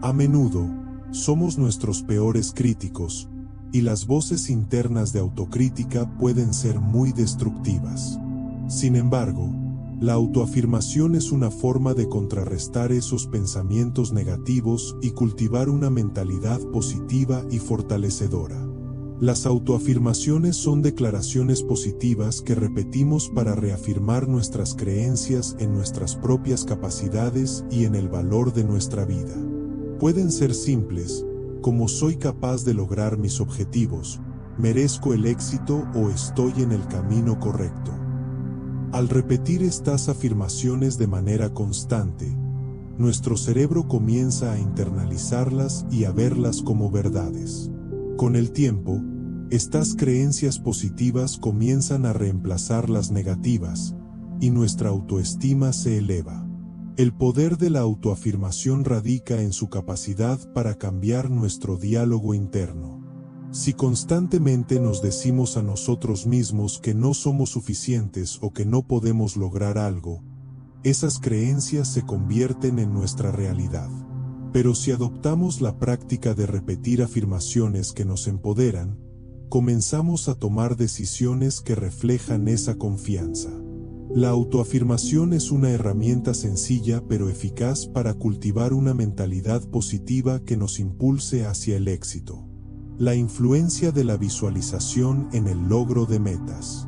A menudo, somos nuestros peores críticos, y las voces internas de autocrítica pueden ser muy destructivas. Sin embargo, la autoafirmación es una forma de contrarrestar esos pensamientos negativos y cultivar una mentalidad positiva y fortalecedora. Las autoafirmaciones son declaraciones positivas que repetimos para reafirmar nuestras creencias en nuestras propias capacidades y en el valor de nuestra vida. Pueden ser simples, como soy capaz de lograr mis objetivos, merezco el éxito o estoy en el camino correcto. Al repetir estas afirmaciones de manera constante, nuestro cerebro comienza a internalizarlas y a verlas como verdades. Con el tiempo, estas creencias positivas comienzan a reemplazar las negativas, y nuestra autoestima se eleva. El poder de la autoafirmación radica en su capacidad para cambiar nuestro diálogo interno. Si constantemente nos decimos a nosotros mismos que no somos suficientes o que no podemos lograr algo, esas creencias se convierten en nuestra realidad. Pero si adoptamos la práctica de repetir afirmaciones que nos empoderan, comenzamos a tomar decisiones que reflejan esa confianza. La autoafirmación es una herramienta sencilla pero eficaz para cultivar una mentalidad positiva que nos impulse hacia el éxito. La influencia de la visualización en el logro de metas.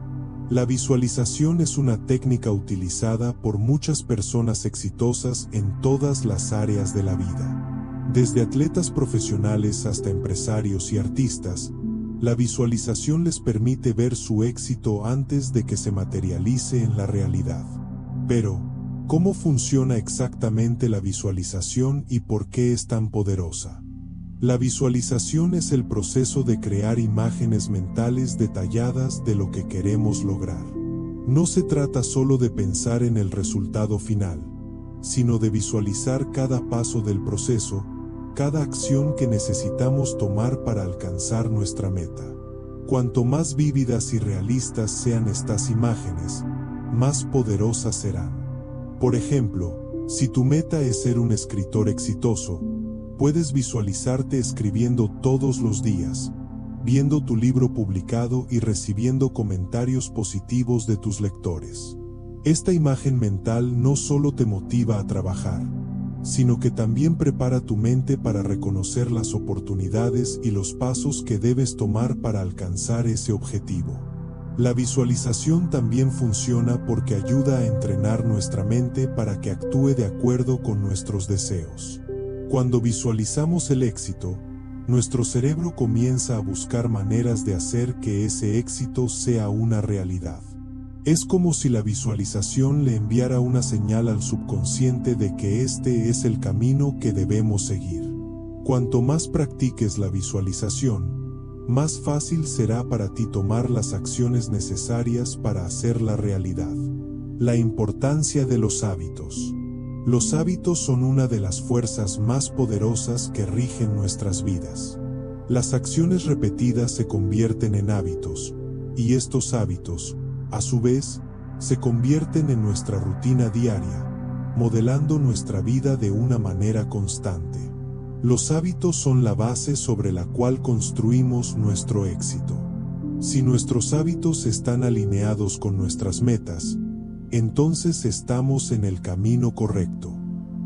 La visualización es una técnica utilizada por muchas personas exitosas en todas las áreas de la vida. Desde atletas profesionales hasta empresarios y artistas, la visualización les permite ver su éxito antes de que se materialice en la realidad. Pero, ¿cómo funciona exactamente la visualización y por qué es tan poderosa? La visualización es el proceso de crear imágenes mentales detalladas de lo que queremos lograr. No se trata solo de pensar en el resultado final, sino de visualizar cada paso del proceso, cada acción que necesitamos tomar para alcanzar nuestra meta. Cuanto más vívidas y realistas sean estas imágenes, más poderosas serán. Por ejemplo, si tu meta es ser un escritor exitoso, puedes visualizarte escribiendo todos los días, viendo tu libro publicado y recibiendo comentarios positivos de tus lectores. Esta imagen mental no solo te motiva a trabajar, sino que también prepara tu mente para reconocer las oportunidades y los pasos que debes tomar para alcanzar ese objetivo. La visualización también funciona porque ayuda a entrenar nuestra mente para que actúe de acuerdo con nuestros deseos. Cuando visualizamos el éxito, nuestro cerebro comienza a buscar maneras de hacer que ese éxito sea una realidad. Es como si la visualización le enviara una señal al subconsciente de que este es el camino que debemos seguir. Cuanto más practiques la visualización, más fácil será para ti tomar las acciones necesarias para hacerla realidad. La importancia de los hábitos. Los hábitos son una de las fuerzas más poderosas que rigen nuestras vidas. Las acciones repetidas se convierten en hábitos, y estos hábitos, a su vez, se convierten en nuestra rutina diaria, modelando nuestra vida de una manera constante. Los hábitos son la base sobre la cual construimos nuestro éxito. Si nuestros hábitos están alineados con nuestras metas, entonces estamos en el camino correcto.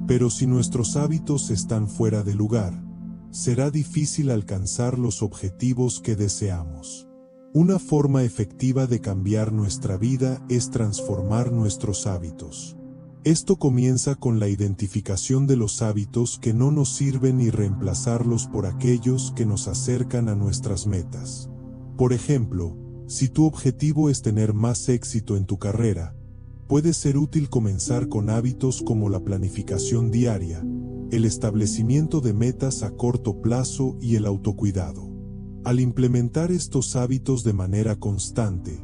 Pero si nuestros hábitos están fuera de lugar, será difícil alcanzar los objetivos que deseamos. Una forma efectiva de cambiar nuestra vida es transformar nuestros hábitos. Esto comienza con la identificación de los hábitos que no nos sirven y reemplazarlos por aquellos que nos acercan a nuestras metas. Por ejemplo, si tu objetivo es tener más éxito en tu carrera, puede ser útil comenzar con hábitos como la planificación diaria, el establecimiento de metas a corto plazo y el autocuidado. Al implementar estos hábitos de manera constante,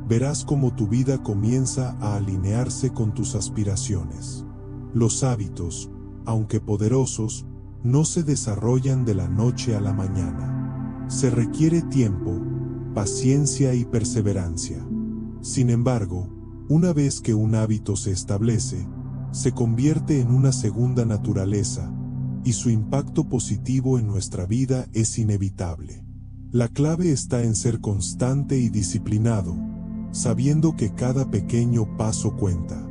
verás cómo tu vida comienza a alinearse con tus aspiraciones. Los hábitos, aunque poderosos, no se desarrollan de la noche a la mañana. Se requiere tiempo, paciencia y perseverancia. Sin embargo, una vez que un hábito se establece, se convierte en una segunda naturaleza, y su impacto positivo en nuestra vida es inevitable. La clave está en ser constante y disciplinado, sabiendo que cada pequeño paso cuenta.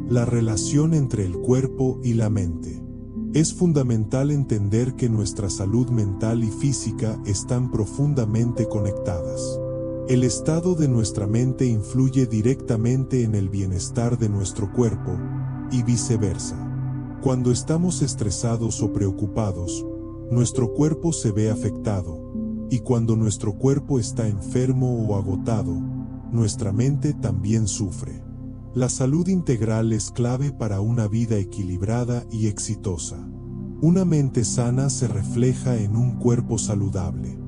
La relación entre el cuerpo y la mente. Es fundamental entender que nuestra salud mental y física están profundamente conectadas. El estado de nuestra mente influye directamente en el bienestar de nuestro cuerpo, y viceversa. Cuando estamos estresados o preocupados, nuestro cuerpo se ve afectado, y cuando nuestro cuerpo está enfermo o agotado, nuestra mente también sufre. La salud integral es clave para una vida equilibrada y exitosa. Una mente sana se refleja en un cuerpo saludable.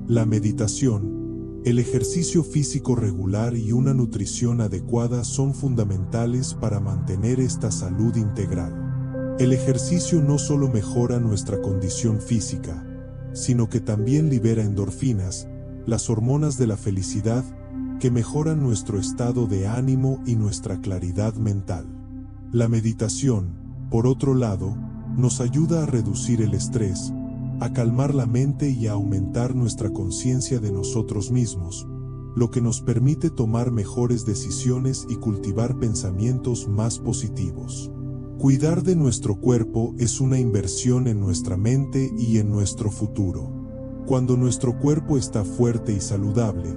La meditación, El ejercicio físico regular y una nutrición adecuada son fundamentales para mantener esta salud integral. El ejercicio no solo mejora nuestra condición física, sino que también libera endorfinas, las hormonas de la felicidad, que mejoran nuestro estado de ánimo y nuestra claridad mental. La meditación, por otro lado, nos ayuda a reducir el estrés, a calmar la mente y a aumentar nuestra conciencia de nosotros mismos, lo que nos permite tomar mejores decisiones y cultivar pensamientos más positivos. Cuidar de nuestro cuerpo es una inversión en nuestra mente y en nuestro futuro. Cuando nuestro cuerpo está fuerte y saludable,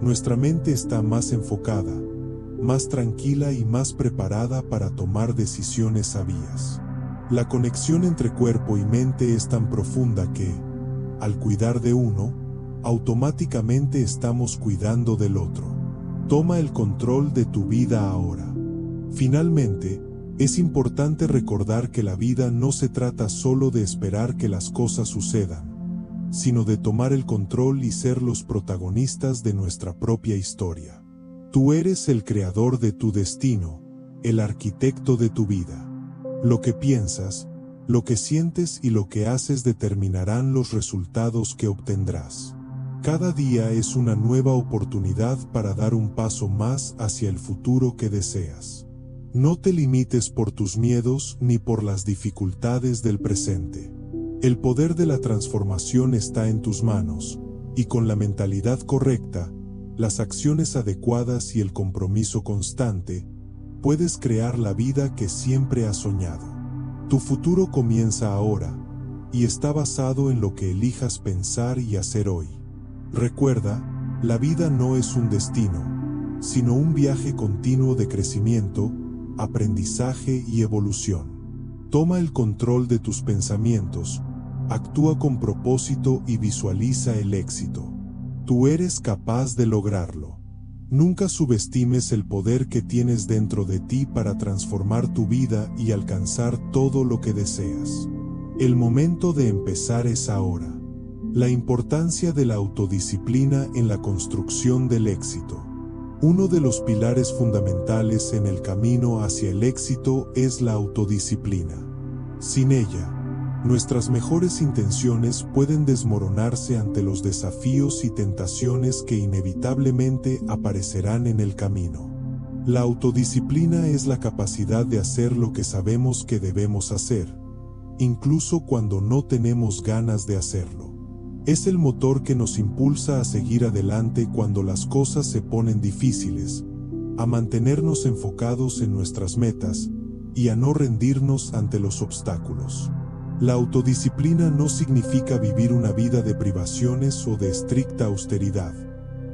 nuestra mente está más enfocada, más tranquila y más preparada para tomar decisiones sabias. La conexión entre cuerpo y mente es tan profunda que, al cuidar de uno, automáticamente estamos cuidando del otro. Toma el control de tu vida ahora. Finalmente, es importante recordar que la vida no se trata solo de esperar que las cosas sucedan, sino de tomar el control y ser los protagonistas de nuestra propia historia. Tú eres el creador de tu destino, el arquitecto de tu vida. Lo que piensas, lo que sientes y lo que haces determinarán los resultados que obtendrás. Cada día es una nueva oportunidad para dar un paso más hacia el futuro que deseas. No te limites por tus miedos ni por las dificultades del presente. El poder de la transformación está en tus manos, y con la mentalidad correcta, las acciones adecuadas y el compromiso constante, puedes crear la vida que siempre has soñado. Tu futuro comienza ahora, y está basado en lo que elijas pensar y hacer hoy. Recuerda, la vida no es un destino, sino un viaje continuo de crecimiento, aprendizaje y evolución. Toma el control de tus pensamientos, actúa con propósito y visualiza el éxito. Tú eres capaz de lograrlo. Nunca subestimes el poder que tienes dentro de ti para transformar tu vida y alcanzar todo lo que deseas. El momento de empezar es ahora. La importancia de la autodisciplina en la construcción del éxito. Uno de los pilares fundamentales en el camino hacia el éxito es la autodisciplina. Sin ella, nuestras mejores intenciones pueden desmoronarse ante los desafíos y tentaciones que inevitablemente aparecerán en el camino. La autodisciplina es la capacidad de hacer lo que sabemos que debemos hacer, incluso cuando no tenemos ganas de hacerlo. Es el motor que nos impulsa a seguir adelante cuando las cosas se ponen difíciles, a mantenernos enfocados en nuestras metas y a no rendirnos ante los obstáculos. La autodisciplina no significa vivir una vida de privaciones o de estricta austeridad,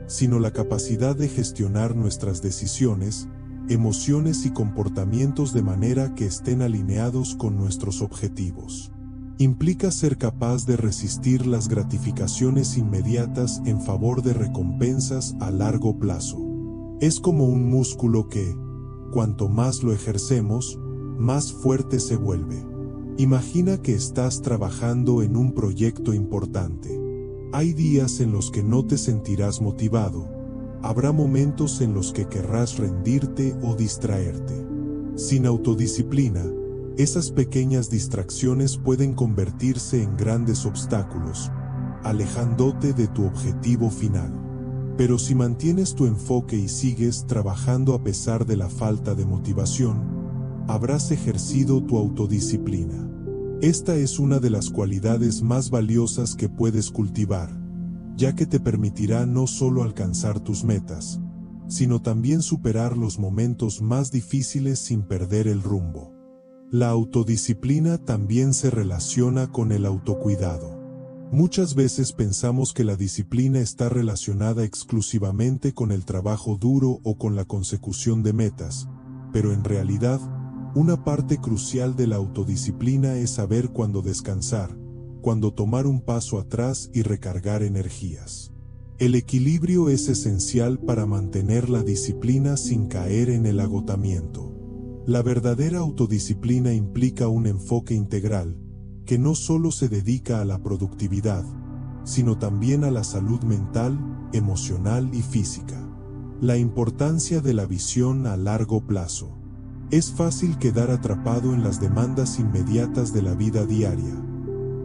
sino la capacidad de gestionar nuestras decisiones, emociones y comportamientos de manera que estén alineados con nuestros objetivos. Implica ser capaz de resistir las gratificaciones inmediatas en favor de recompensas a largo plazo. Es como un músculo que, cuanto más lo ejercemos, más fuerte se vuelve. Imagina que estás trabajando en un proyecto importante. Hay días en los que no te sentirás motivado. Habrá momentos en los que querrás rendirte o distraerte. Sin autodisciplina, esas pequeñas distracciones pueden convertirse en grandes obstáculos, alejándote de tu objetivo final. Pero si mantienes tu enfoque y sigues trabajando a pesar de la falta de motivación, habrás ejercido tu autodisciplina. Esta es una de las cualidades más valiosas que puedes cultivar, ya que te permitirá no solo alcanzar tus metas, sino también superar los momentos más difíciles sin perder el rumbo. La autodisciplina también se relaciona con el autocuidado. Muchas veces pensamos que la disciplina está relacionada exclusivamente con el trabajo duro o con la consecución de metas, pero en realidad, una parte crucial de la autodisciplina es saber cuándo descansar, cuándo tomar un paso atrás y recargar energías. El equilibrio es esencial para mantener la disciplina sin caer en el agotamiento. La verdadera autodisciplina implica un enfoque integral, que no solo se dedica a la productividad, sino también a la salud mental, emocional y física. La importancia de la visión a largo plazo. Es fácil quedar atrapado en las demandas inmediatas de la vida diaria.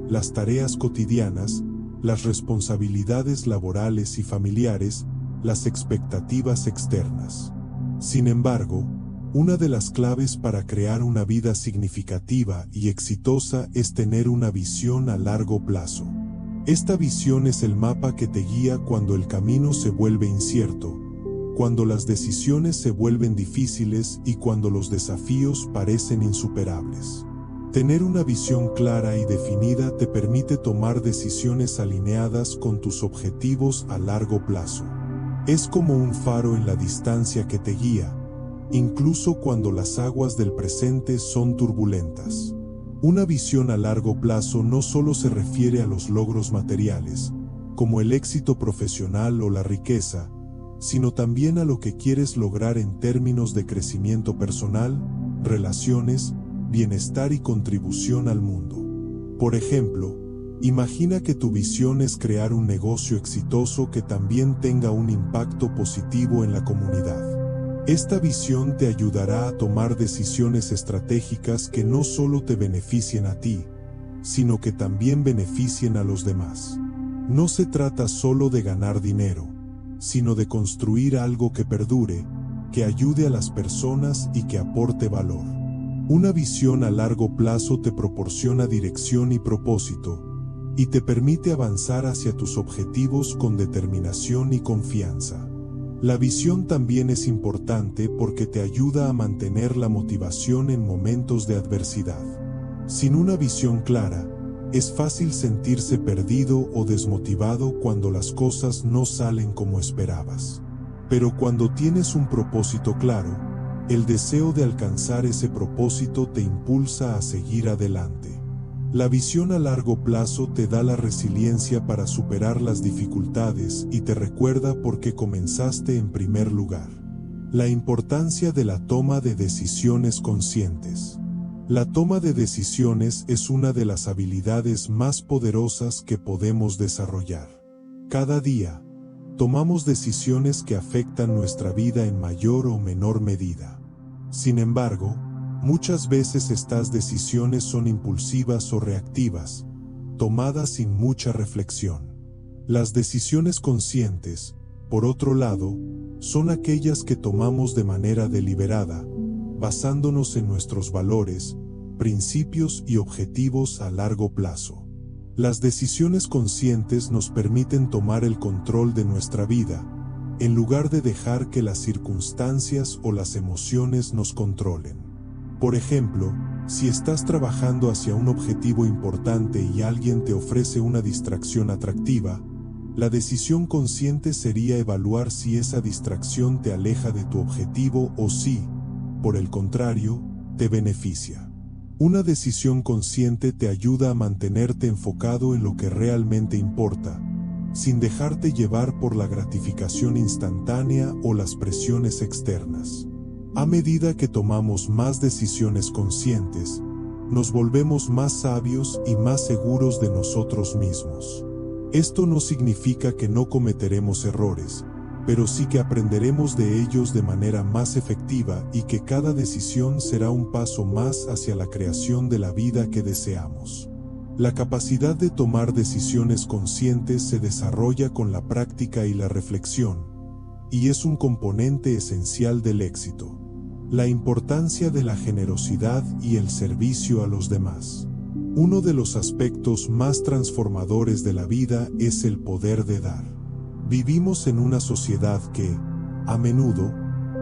Las tareas cotidianas, las responsabilidades laborales y familiares, las expectativas externas. Sin embargo, una de las claves para crear una vida significativa y exitosa es tener una visión a largo plazo. Esta visión es el mapa que te guía cuando el camino se vuelve incierto, cuando las decisiones se vuelven difíciles y cuando los desafíos parecen insuperables. Tener una visión clara y definida te permite tomar decisiones alineadas con tus objetivos a largo plazo. Es como un faro en la distancia que te guía, incluso cuando las aguas del presente son turbulentas. Una visión a largo plazo no solo se refiere a los logros materiales, como el éxito profesional o la riqueza, sino también a lo que quieres lograr en términos de crecimiento personal, relaciones, bienestar y contribución al mundo. Por ejemplo, imagina que tu visión es crear un negocio exitoso que también tenga un impacto positivo en la comunidad. Esta visión te ayudará a tomar decisiones estratégicas que no solo te beneficien a ti, sino que también beneficien a los demás. No se trata solo de ganar dinero, sino de construir algo que perdure, que ayude a las personas y que aporte valor. Una visión a largo plazo te proporciona dirección y propósito, y te permite avanzar hacia tus objetivos con determinación y confianza. La visión también es importante porque te ayuda a mantener la motivación en momentos de adversidad. Sin una visión clara, es fácil sentirse perdido o desmotivado cuando las cosas no salen como esperabas. Pero cuando tienes un propósito claro, el deseo de alcanzar ese propósito te impulsa a seguir adelante. La visión a largo plazo te da la resiliencia para superar las dificultades y te recuerda por qué comenzaste en primer lugar. La importancia de la toma de decisiones conscientes. La toma de decisiones es una de las habilidades más poderosas que podemos desarrollar. Cada día, tomamos decisiones que afectan nuestra vida en mayor o menor medida. Sin embargo, muchas veces estas decisiones son impulsivas o reactivas, tomadas sin mucha reflexión. Las decisiones conscientes, por otro lado, son aquellas que tomamos de manera deliberada, basándonos en nuestros valores, principios y objetivos a largo plazo. Las decisiones conscientes nos permiten tomar el control de nuestra vida, en lugar de dejar que las circunstancias o las emociones nos controlen. Por ejemplo, si estás trabajando hacia un objetivo importante y alguien te ofrece una distracción atractiva, la decisión consciente sería evaluar si esa distracción te aleja de tu objetivo o si, por el contrario, te beneficia. Una decisión consciente te ayuda a mantenerte enfocado en lo que realmente importa, sin dejarte llevar por la gratificación instantánea o las presiones externas. A medida que tomamos más decisiones conscientes, nos volvemos más sabios y más seguros de nosotros mismos. Esto no significa que no cometeremos errores, pero sí que aprenderemos de ellos de manera más efectiva y que cada decisión será un paso más hacia la creación de la vida que deseamos. La capacidad de tomar decisiones conscientes se desarrolla con la práctica y la reflexión, y es un componente esencial del éxito. La importancia de la generosidad y el servicio a los demás. Uno de los aspectos más transformadores de la vida es el poder de dar. Vivimos en una sociedad que, a menudo,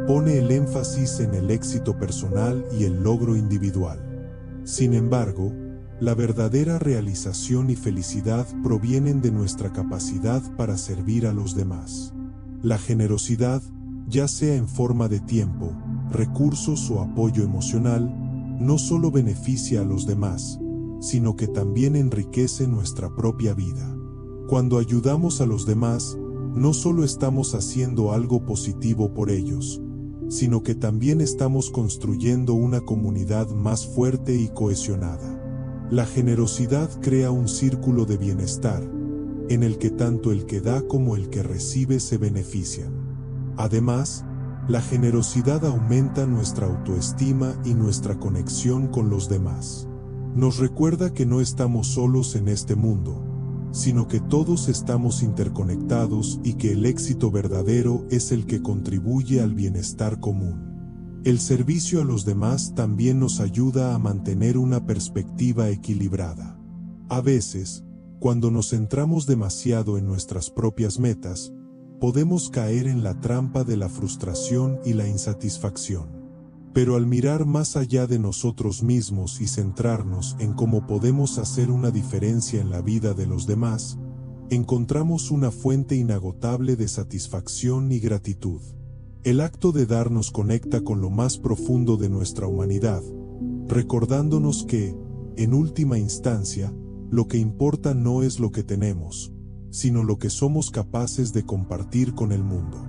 pone el énfasis en el éxito personal y el logro individual. Sin embargo, la verdadera realización y felicidad provienen de nuestra capacidad para servir a los demás. La generosidad, ya sea en forma de tiempo, recursos o apoyo emocional, no solo beneficia a los demás, sino que también enriquece nuestra propia vida. Cuando ayudamos a los demás, no solo estamos haciendo algo positivo por ellos, sino que también estamos construyendo una comunidad más fuerte y cohesionada. La generosidad crea un círculo de bienestar, en el que tanto el que da como el que recibe se benefician. Además, la generosidad aumenta nuestra autoestima y nuestra conexión con los demás. Nos recuerda que no estamos solos en este mundo, sino que todos estamos interconectados y que el éxito verdadero es el que contribuye al bienestar común. El servicio a los demás también nos ayuda a mantener una perspectiva equilibrada. A veces, cuando nos centramos demasiado en nuestras propias metas, podemos caer en la trampa de la frustración y la insatisfacción. Pero al mirar más allá de nosotros mismos y centrarnos en cómo podemos hacer una diferencia en la vida de los demás, encontramos una fuente inagotable de satisfacción y gratitud. El acto de dar nos conecta con lo más profundo de nuestra humanidad, recordándonos que, en última instancia, lo que importa no es lo que tenemos, sino lo que somos capaces de compartir con el mundo.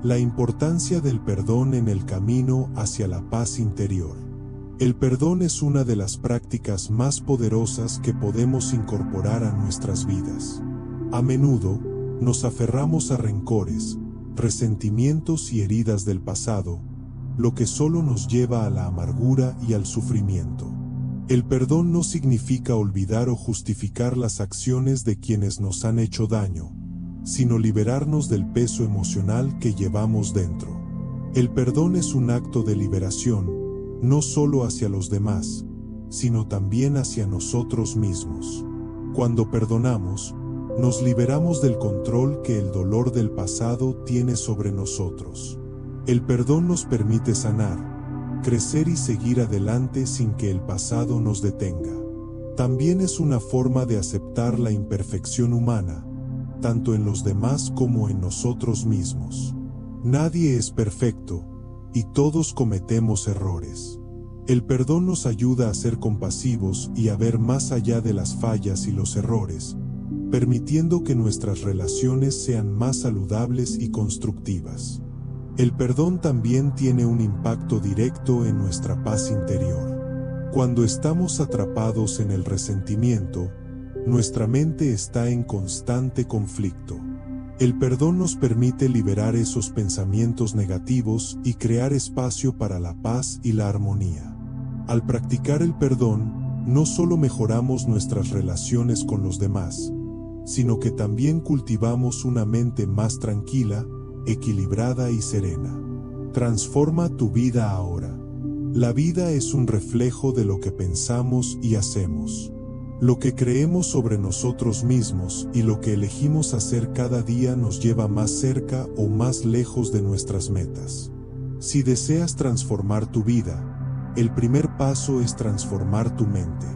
La importancia del perdón en el camino hacia la paz interior. El perdón es una de las prácticas más poderosas que podemos incorporar a nuestras vidas. A menudo, nos aferramos a rencores, resentimientos y heridas del pasado, lo que solo nos lleva a la amargura y al sufrimiento. El perdón no significa olvidar o justificar las acciones de quienes nos han hecho daño, sino liberarnos del peso emocional que llevamos dentro. El perdón es un acto de liberación, no solo hacia los demás, sino también hacia nosotros mismos. Cuando perdonamos, nos liberamos del control que el dolor del pasado tiene sobre nosotros. El perdón nos permite sanar, crecer y seguir adelante sin que el pasado nos detenga. También es una forma de aceptar la imperfección humana, tanto en los demás como en nosotros mismos. Nadie es perfecto, y todos cometemos errores. El perdón nos ayuda a ser compasivos y a ver más allá de las fallas y los errores, permitiendo que nuestras relaciones sean más saludables y constructivas. El perdón también tiene un impacto directo en nuestra paz interior. Cuando estamos atrapados en el resentimiento, nuestra mente está en constante conflicto. El perdón nos permite liberar esos pensamientos negativos y crear espacio para la paz y la armonía. Al practicar el perdón, no solo mejoramos nuestras relaciones con los demás, sino que también cultivamos una mente más tranquila, equilibrada y serena. Transforma tu vida ahora. La vida es un reflejo de lo que pensamos y hacemos. Lo que creemos sobre nosotros mismos y lo que elegimos hacer cada día nos lleva más cerca o más lejos de nuestras metas. Si deseas transformar tu vida, el primer paso es transformar tu mente.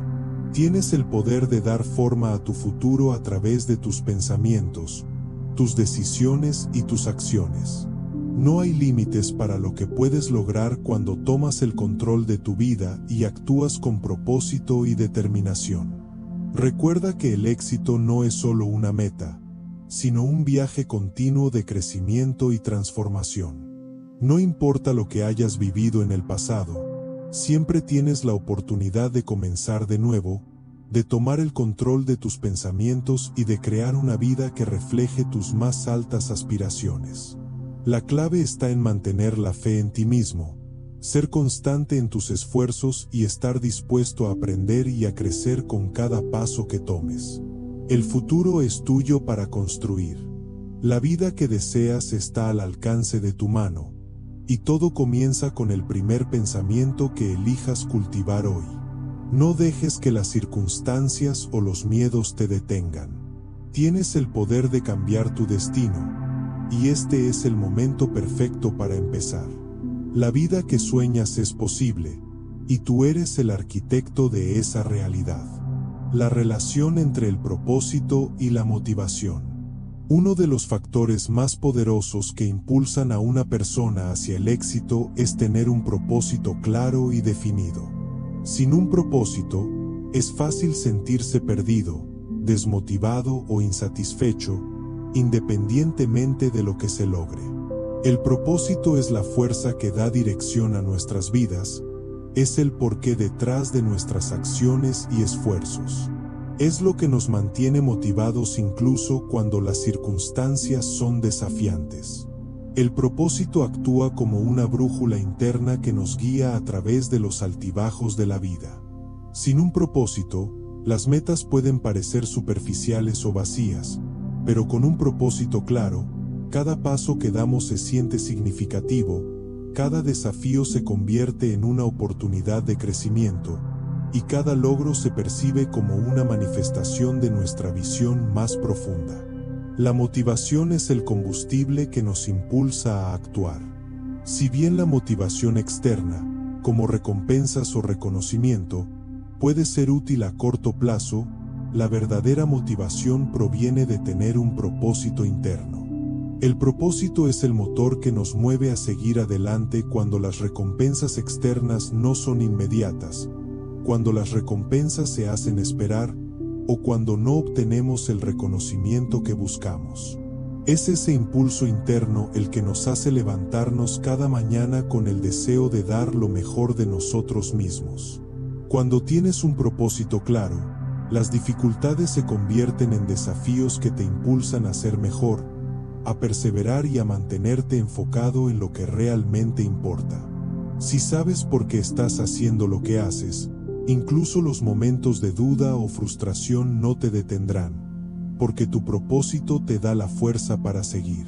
Tienes el poder de dar forma a tu futuro a través de tus pensamientos, tus decisiones y tus acciones. No hay límites para lo que puedes lograr cuando tomas el control de tu vida y actúas con propósito y determinación. Recuerda que el éxito no es solo una meta, sino un viaje continuo de crecimiento y transformación. No importa lo que hayas vivido en el pasado, siempre tienes la oportunidad de comenzar de nuevo, de tomar el control de tus pensamientos y de crear una vida que refleje tus más altas aspiraciones. La clave está en mantener la fe en ti mismo, ser constante en tus esfuerzos y estar dispuesto a aprender y a crecer con cada paso que tomes. El futuro es tuyo para construir. La vida que deseas está al alcance de tu mano, y todo comienza con el primer pensamiento que elijas cultivar hoy. No dejes que las circunstancias o los miedos te detengan. Tienes el poder de cambiar tu destino, y este es el momento perfecto para empezar. La vida que sueñas es posible, y tú eres el arquitecto de esa realidad. La relación entre el propósito y la motivación. Uno de los factores más poderosos que impulsan a una persona hacia el éxito es tener un propósito claro y definido. Sin un propósito, es fácil sentirse perdido, desmotivado o insatisfecho, independientemente de lo que se logre. El propósito es la fuerza que da dirección a nuestras vidas, es el porqué detrás de nuestras acciones y esfuerzos. Es lo que nos mantiene motivados incluso cuando las circunstancias son desafiantes. El propósito actúa como una brújula interna que nos guía a través de los altibajos de la vida. Sin un propósito, las metas pueden parecer superficiales o vacías, pero con un propósito claro, cada paso que damos se siente significativo, cada desafío se convierte en una oportunidad de crecimiento, y cada logro se percibe como una manifestación de nuestra visión más profunda. La motivación es el combustible que nos impulsa a actuar. Si bien la motivación externa, como recompensas o reconocimiento, puede ser útil a corto plazo, la verdadera motivación proviene de tener un propósito interno. El propósito es el motor que nos mueve a seguir adelante cuando las recompensas externas no son inmediatas, cuando las recompensas se hacen esperar, o cuando no obtenemos el reconocimiento que buscamos. Es ese impulso interno el que nos hace levantarnos cada mañana con el deseo de dar lo mejor de nosotros mismos. Cuando tienes un propósito claro, las dificultades se convierten en desafíos que te impulsan a ser mejor, a perseverar y a mantenerte enfocado en lo que realmente importa. Si sabes por qué estás haciendo lo que haces, incluso los momentos de duda o frustración no te detendrán, porque tu propósito te da la fuerza para seguir.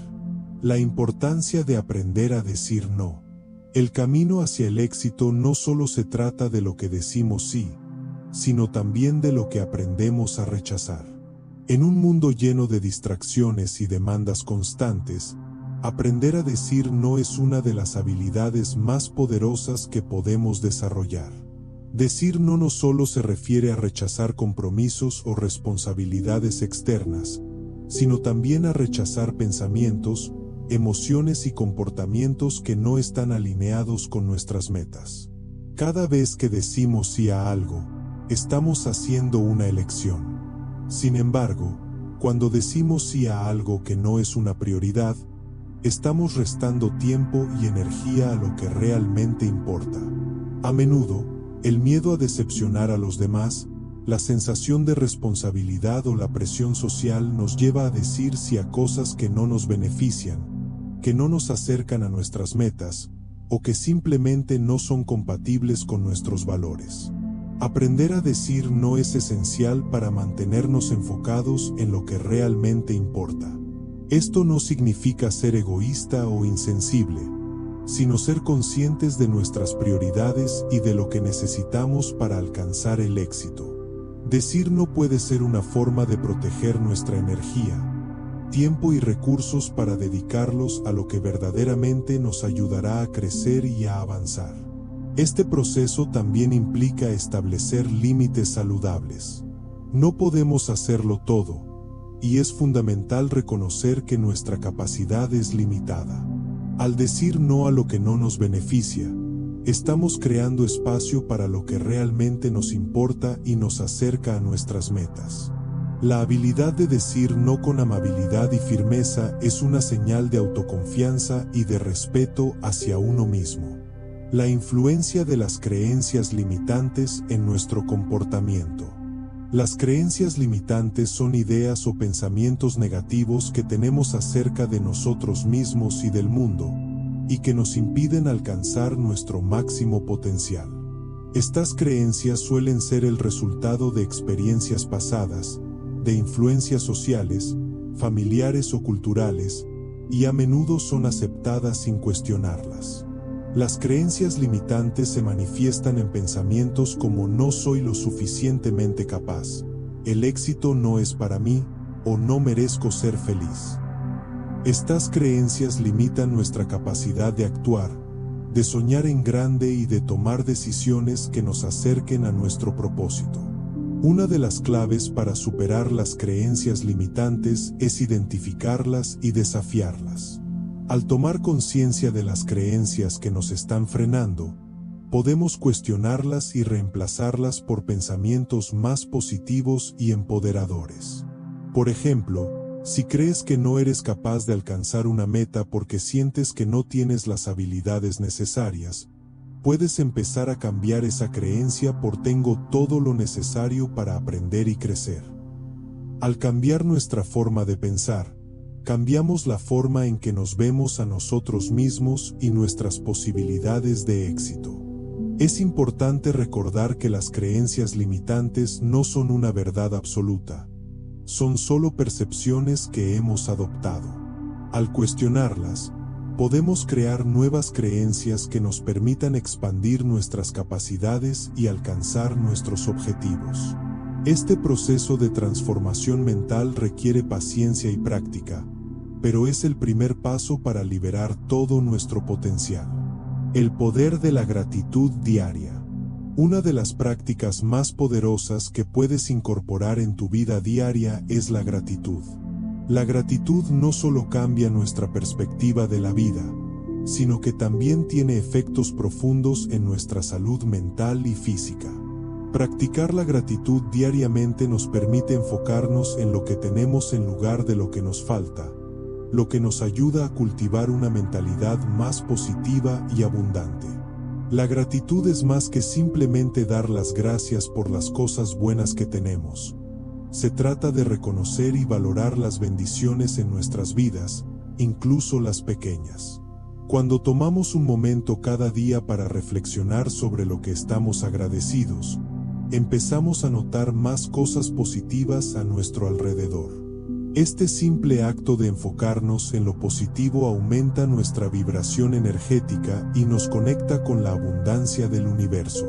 La importancia de aprender a decir no. El camino hacia el éxito no solo se trata de lo que decimos sí, sino también de lo que aprendemos a rechazar. En un mundo lleno de distracciones y demandas constantes, aprender a decir no es una de las habilidades más poderosas que podemos desarrollar. Decir no solo se refiere a rechazar compromisos o responsabilidades externas, sino también a rechazar pensamientos, emociones y comportamientos que no están alineados con nuestras metas. Cada vez que decimos sí a algo, estamos haciendo una elección. Sin embargo, cuando decimos sí a algo que no es una prioridad, estamos restando tiempo y energía a lo que realmente importa. A menudo, el miedo a decepcionar a los demás, la sensación de responsabilidad o la presión social nos lleva a decir sí a cosas que no nos benefician, que no nos acercan a nuestras metas, o que simplemente no son compatibles con nuestros valores. Aprender a decir no es esencial para mantenernos enfocados en lo que realmente importa. Esto no significa ser egoísta o insensible, sino ser conscientes de nuestras prioridades y de lo que necesitamos para alcanzar el éxito. Decir no puede ser una forma de proteger nuestra energía, tiempo y recursos para dedicarlos a lo que verdaderamente nos ayudará a crecer y a avanzar. Este proceso también implica establecer límites saludables. No podemos hacerlo todo, y es fundamental reconocer que nuestra capacidad es limitada. Al decir no a lo que no nos beneficia, estamos creando espacio para lo que realmente nos importa y nos acerca a nuestras metas. La habilidad de decir no con amabilidad y firmeza es una señal de autoconfianza y de respeto hacia uno mismo. La influencia de las creencias limitantes en nuestro comportamiento. Las creencias limitantes son ideas o pensamientos negativos que tenemos acerca de nosotros mismos y del mundo, y que nos impiden alcanzar nuestro máximo potencial. Estas creencias suelen ser el resultado de experiencias pasadas, de influencias sociales, familiares o culturales, y a menudo son aceptadas sin cuestionarlas. Las creencias limitantes se manifiestan en pensamientos como no soy lo suficientemente capaz, el éxito no es para mí, o no merezco ser feliz. Estas creencias limitan nuestra capacidad de actuar, de soñar en grande y de tomar decisiones que nos acerquen a nuestro propósito. Una de las claves para superar las creencias limitantes es identificarlas y desafiarlas. Al tomar conciencia de las creencias que nos están frenando, podemos cuestionarlas y reemplazarlas por pensamientos más positivos y empoderadores. Por ejemplo, si crees que no eres capaz de alcanzar una meta porque sientes que no tienes las habilidades necesarias, puedes empezar a cambiar esa creencia por tengo todo lo necesario para aprender y crecer. Al cambiar nuestra forma de pensar, cambiamos la forma en que nos vemos a nosotros mismos y nuestras posibilidades de éxito. Es importante recordar que las creencias limitantes no son una verdad absoluta. Son solo percepciones que hemos adoptado. Al cuestionarlas, podemos crear nuevas creencias que nos permitan expandir nuestras capacidades y alcanzar nuestros objetivos. Este proceso de transformación mental requiere paciencia y práctica, pero es el primer paso para liberar todo nuestro potencial. El poder de la gratitud diaria. Una de las prácticas más poderosas que puedes incorporar en tu vida diaria es la gratitud. La gratitud no solo cambia nuestra perspectiva de la vida, sino que también tiene efectos profundos en nuestra salud mental y física. Practicar la gratitud diariamente nos permite enfocarnos en lo que tenemos en lugar de lo que nos falta, lo que nos ayuda a cultivar una mentalidad más positiva y abundante. La gratitud es más que simplemente dar las gracias por las cosas buenas que tenemos. Se trata de reconocer y valorar las bendiciones en nuestras vidas, incluso las pequeñas. Cuando tomamos un momento cada día para reflexionar sobre lo que estamos agradecidos, empezamos a notar más cosas positivas a nuestro alrededor. Este simple acto de enfocarnos en lo positivo aumenta nuestra vibración energética y nos conecta con la abundancia del universo.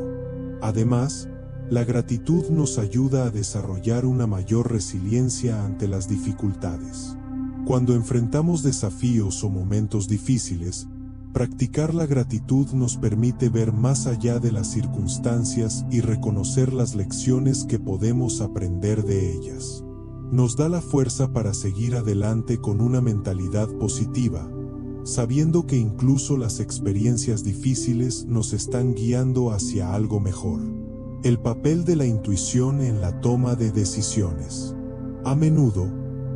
Además, la gratitud nos ayuda a desarrollar una mayor resiliencia ante las dificultades. Cuando enfrentamos desafíos o momentos difíciles, practicar la gratitud nos permite ver más allá de las circunstancias y reconocer las lecciones que podemos aprender de ellas. Nos da la fuerza para seguir adelante con una mentalidad positiva, sabiendo que incluso las experiencias difíciles nos están guiando hacia algo mejor. El papel de la intuición en la toma de decisiones. A menudo,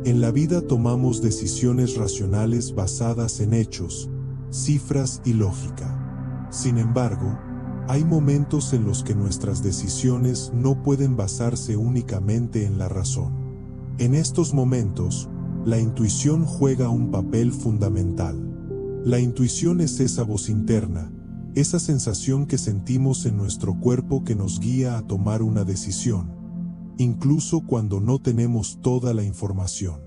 en la vida tomamos decisiones racionales basadas en hechos, cifras y lógica. Sin embargo, hay momentos en los que nuestras decisiones no pueden basarse únicamente en la razón. En estos momentos, la intuición juega un papel fundamental. La intuición es esa voz interna, esa sensación que sentimos en nuestro cuerpo que nos guía a tomar una decisión, incluso cuando no tenemos toda la información.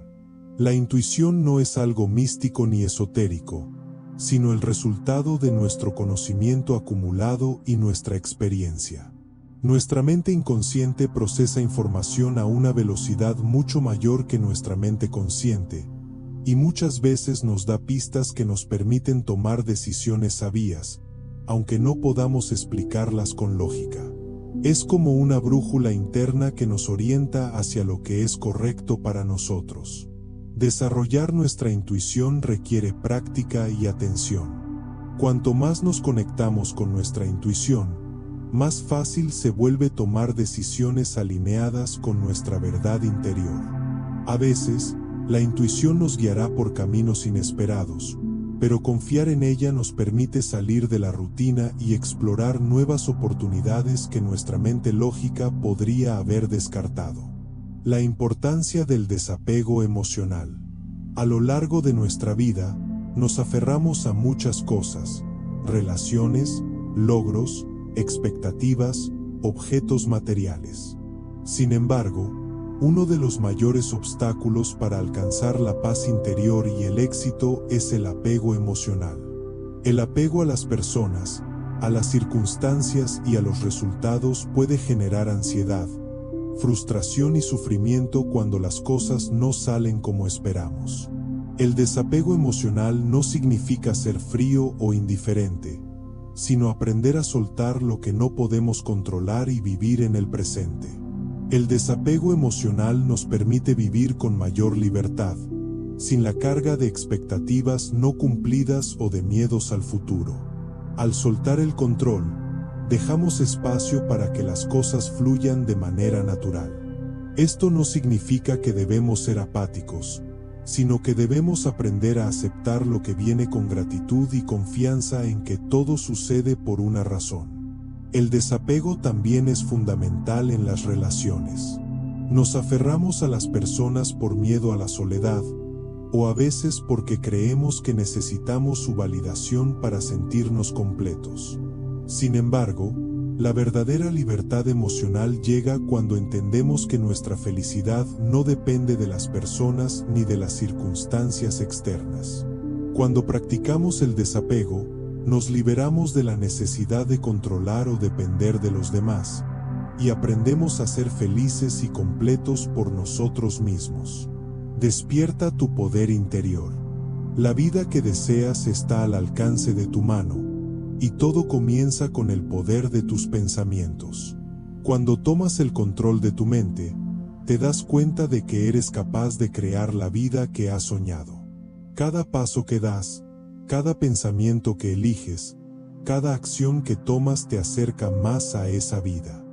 La intuición no es algo místico ni esotérico, sino el resultado de nuestro conocimiento acumulado y nuestra experiencia. Nuestra mente inconsciente procesa información a una velocidad mucho mayor que nuestra mente consciente, y muchas veces nos da pistas que nos permiten tomar decisiones sabias, aunque no podamos explicarlas con lógica. Es como una brújula interna que nos orienta hacia lo que es correcto para nosotros. Desarrollar nuestra intuición requiere práctica y atención. Cuanto más nos conectamos con nuestra intuición, más fácil se vuelve tomar decisiones alineadas con nuestra verdad interior. A veces, la intuición nos guiará por caminos inesperados, pero confiar en ella nos permite salir de la rutina y explorar nuevas oportunidades que nuestra mente lógica podría haber descartado. La importancia del desapego emocional. A lo largo de nuestra vida, nos aferramos a muchas cosas, relaciones, logros, expectativas, objetos materiales. Sin embargo, uno de los mayores obstáculos para alcanzar la paz interior y el éxito es el apego emocional. El apego a las personas, a las circunstancias y a los resultados puede generar ansiedad, frustración y sufrimiento cuando las cosas no salen como esperamos. El desapego emocional no significa ser frío o indiferente, sino aprender a soltar lo que no podemos controlar y vivir en el presente. El desapego emocional nos permite vivir con mayor libertad, sin la carga de expectativas no cumplidas o de miedos al futuro. Al soltar el control, dejamos espacio para que las cosas fluyan de manera natural. Esto no significa que debemos ser apáticos, sino que debemos aprender a aceptar lo que viene con gratitud y confianza en que todo sucede por una razón. El desapego también es fundamental en las relaciones. Nos aferramos a las personas por miedo a la soledad, o a veces porque creemos que necesitamos su validación para sentirnos completos. Sin embargo, la verdadera libertad emocional llega cuando entendemos que nuestra felicidad no depende de las personas ni de las circunstancias externas. Cuando practicamos el desapego, nos liberamos de la necesidad de controlar o depender de los demás, y aprendemos a ser felices y completos por nosotros mismos. Despierta tu poder interior. La vida que deseas está al alcance de tu mano, y todo comienza con el poder de tus pensamientos. Cuando tomas el control de tu mente, te das cuenta de que eres capaz de crear la vida que has soñado. Cada paso que das, cada pensamiento que eliges, cada acción que tomas te acerca más a esa vida.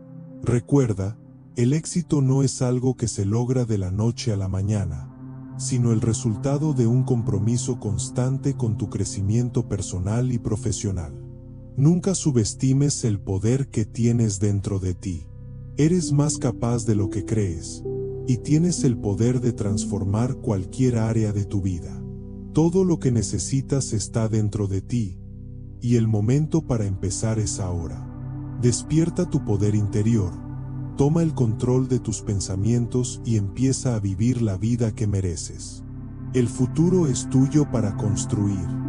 Recuerda, el éxito no es algo que se logra de la noche a la mañana, sino el resultado de un compromiso constante con tu crecimiento personal y profesional. Nunca subestimes el poder que tienes dentro de ti. Eres más capaz de lo que crees, y tienes el poder de transformar cualquier área de tu vida. Todo lo que necesitas está dentro de ti, y el momento para empezar es ahora. Despierta tu poder interior. Toma el control de tus pensamientos y empieza a vivir la vida que mereces. El futuro es tuyo para construir.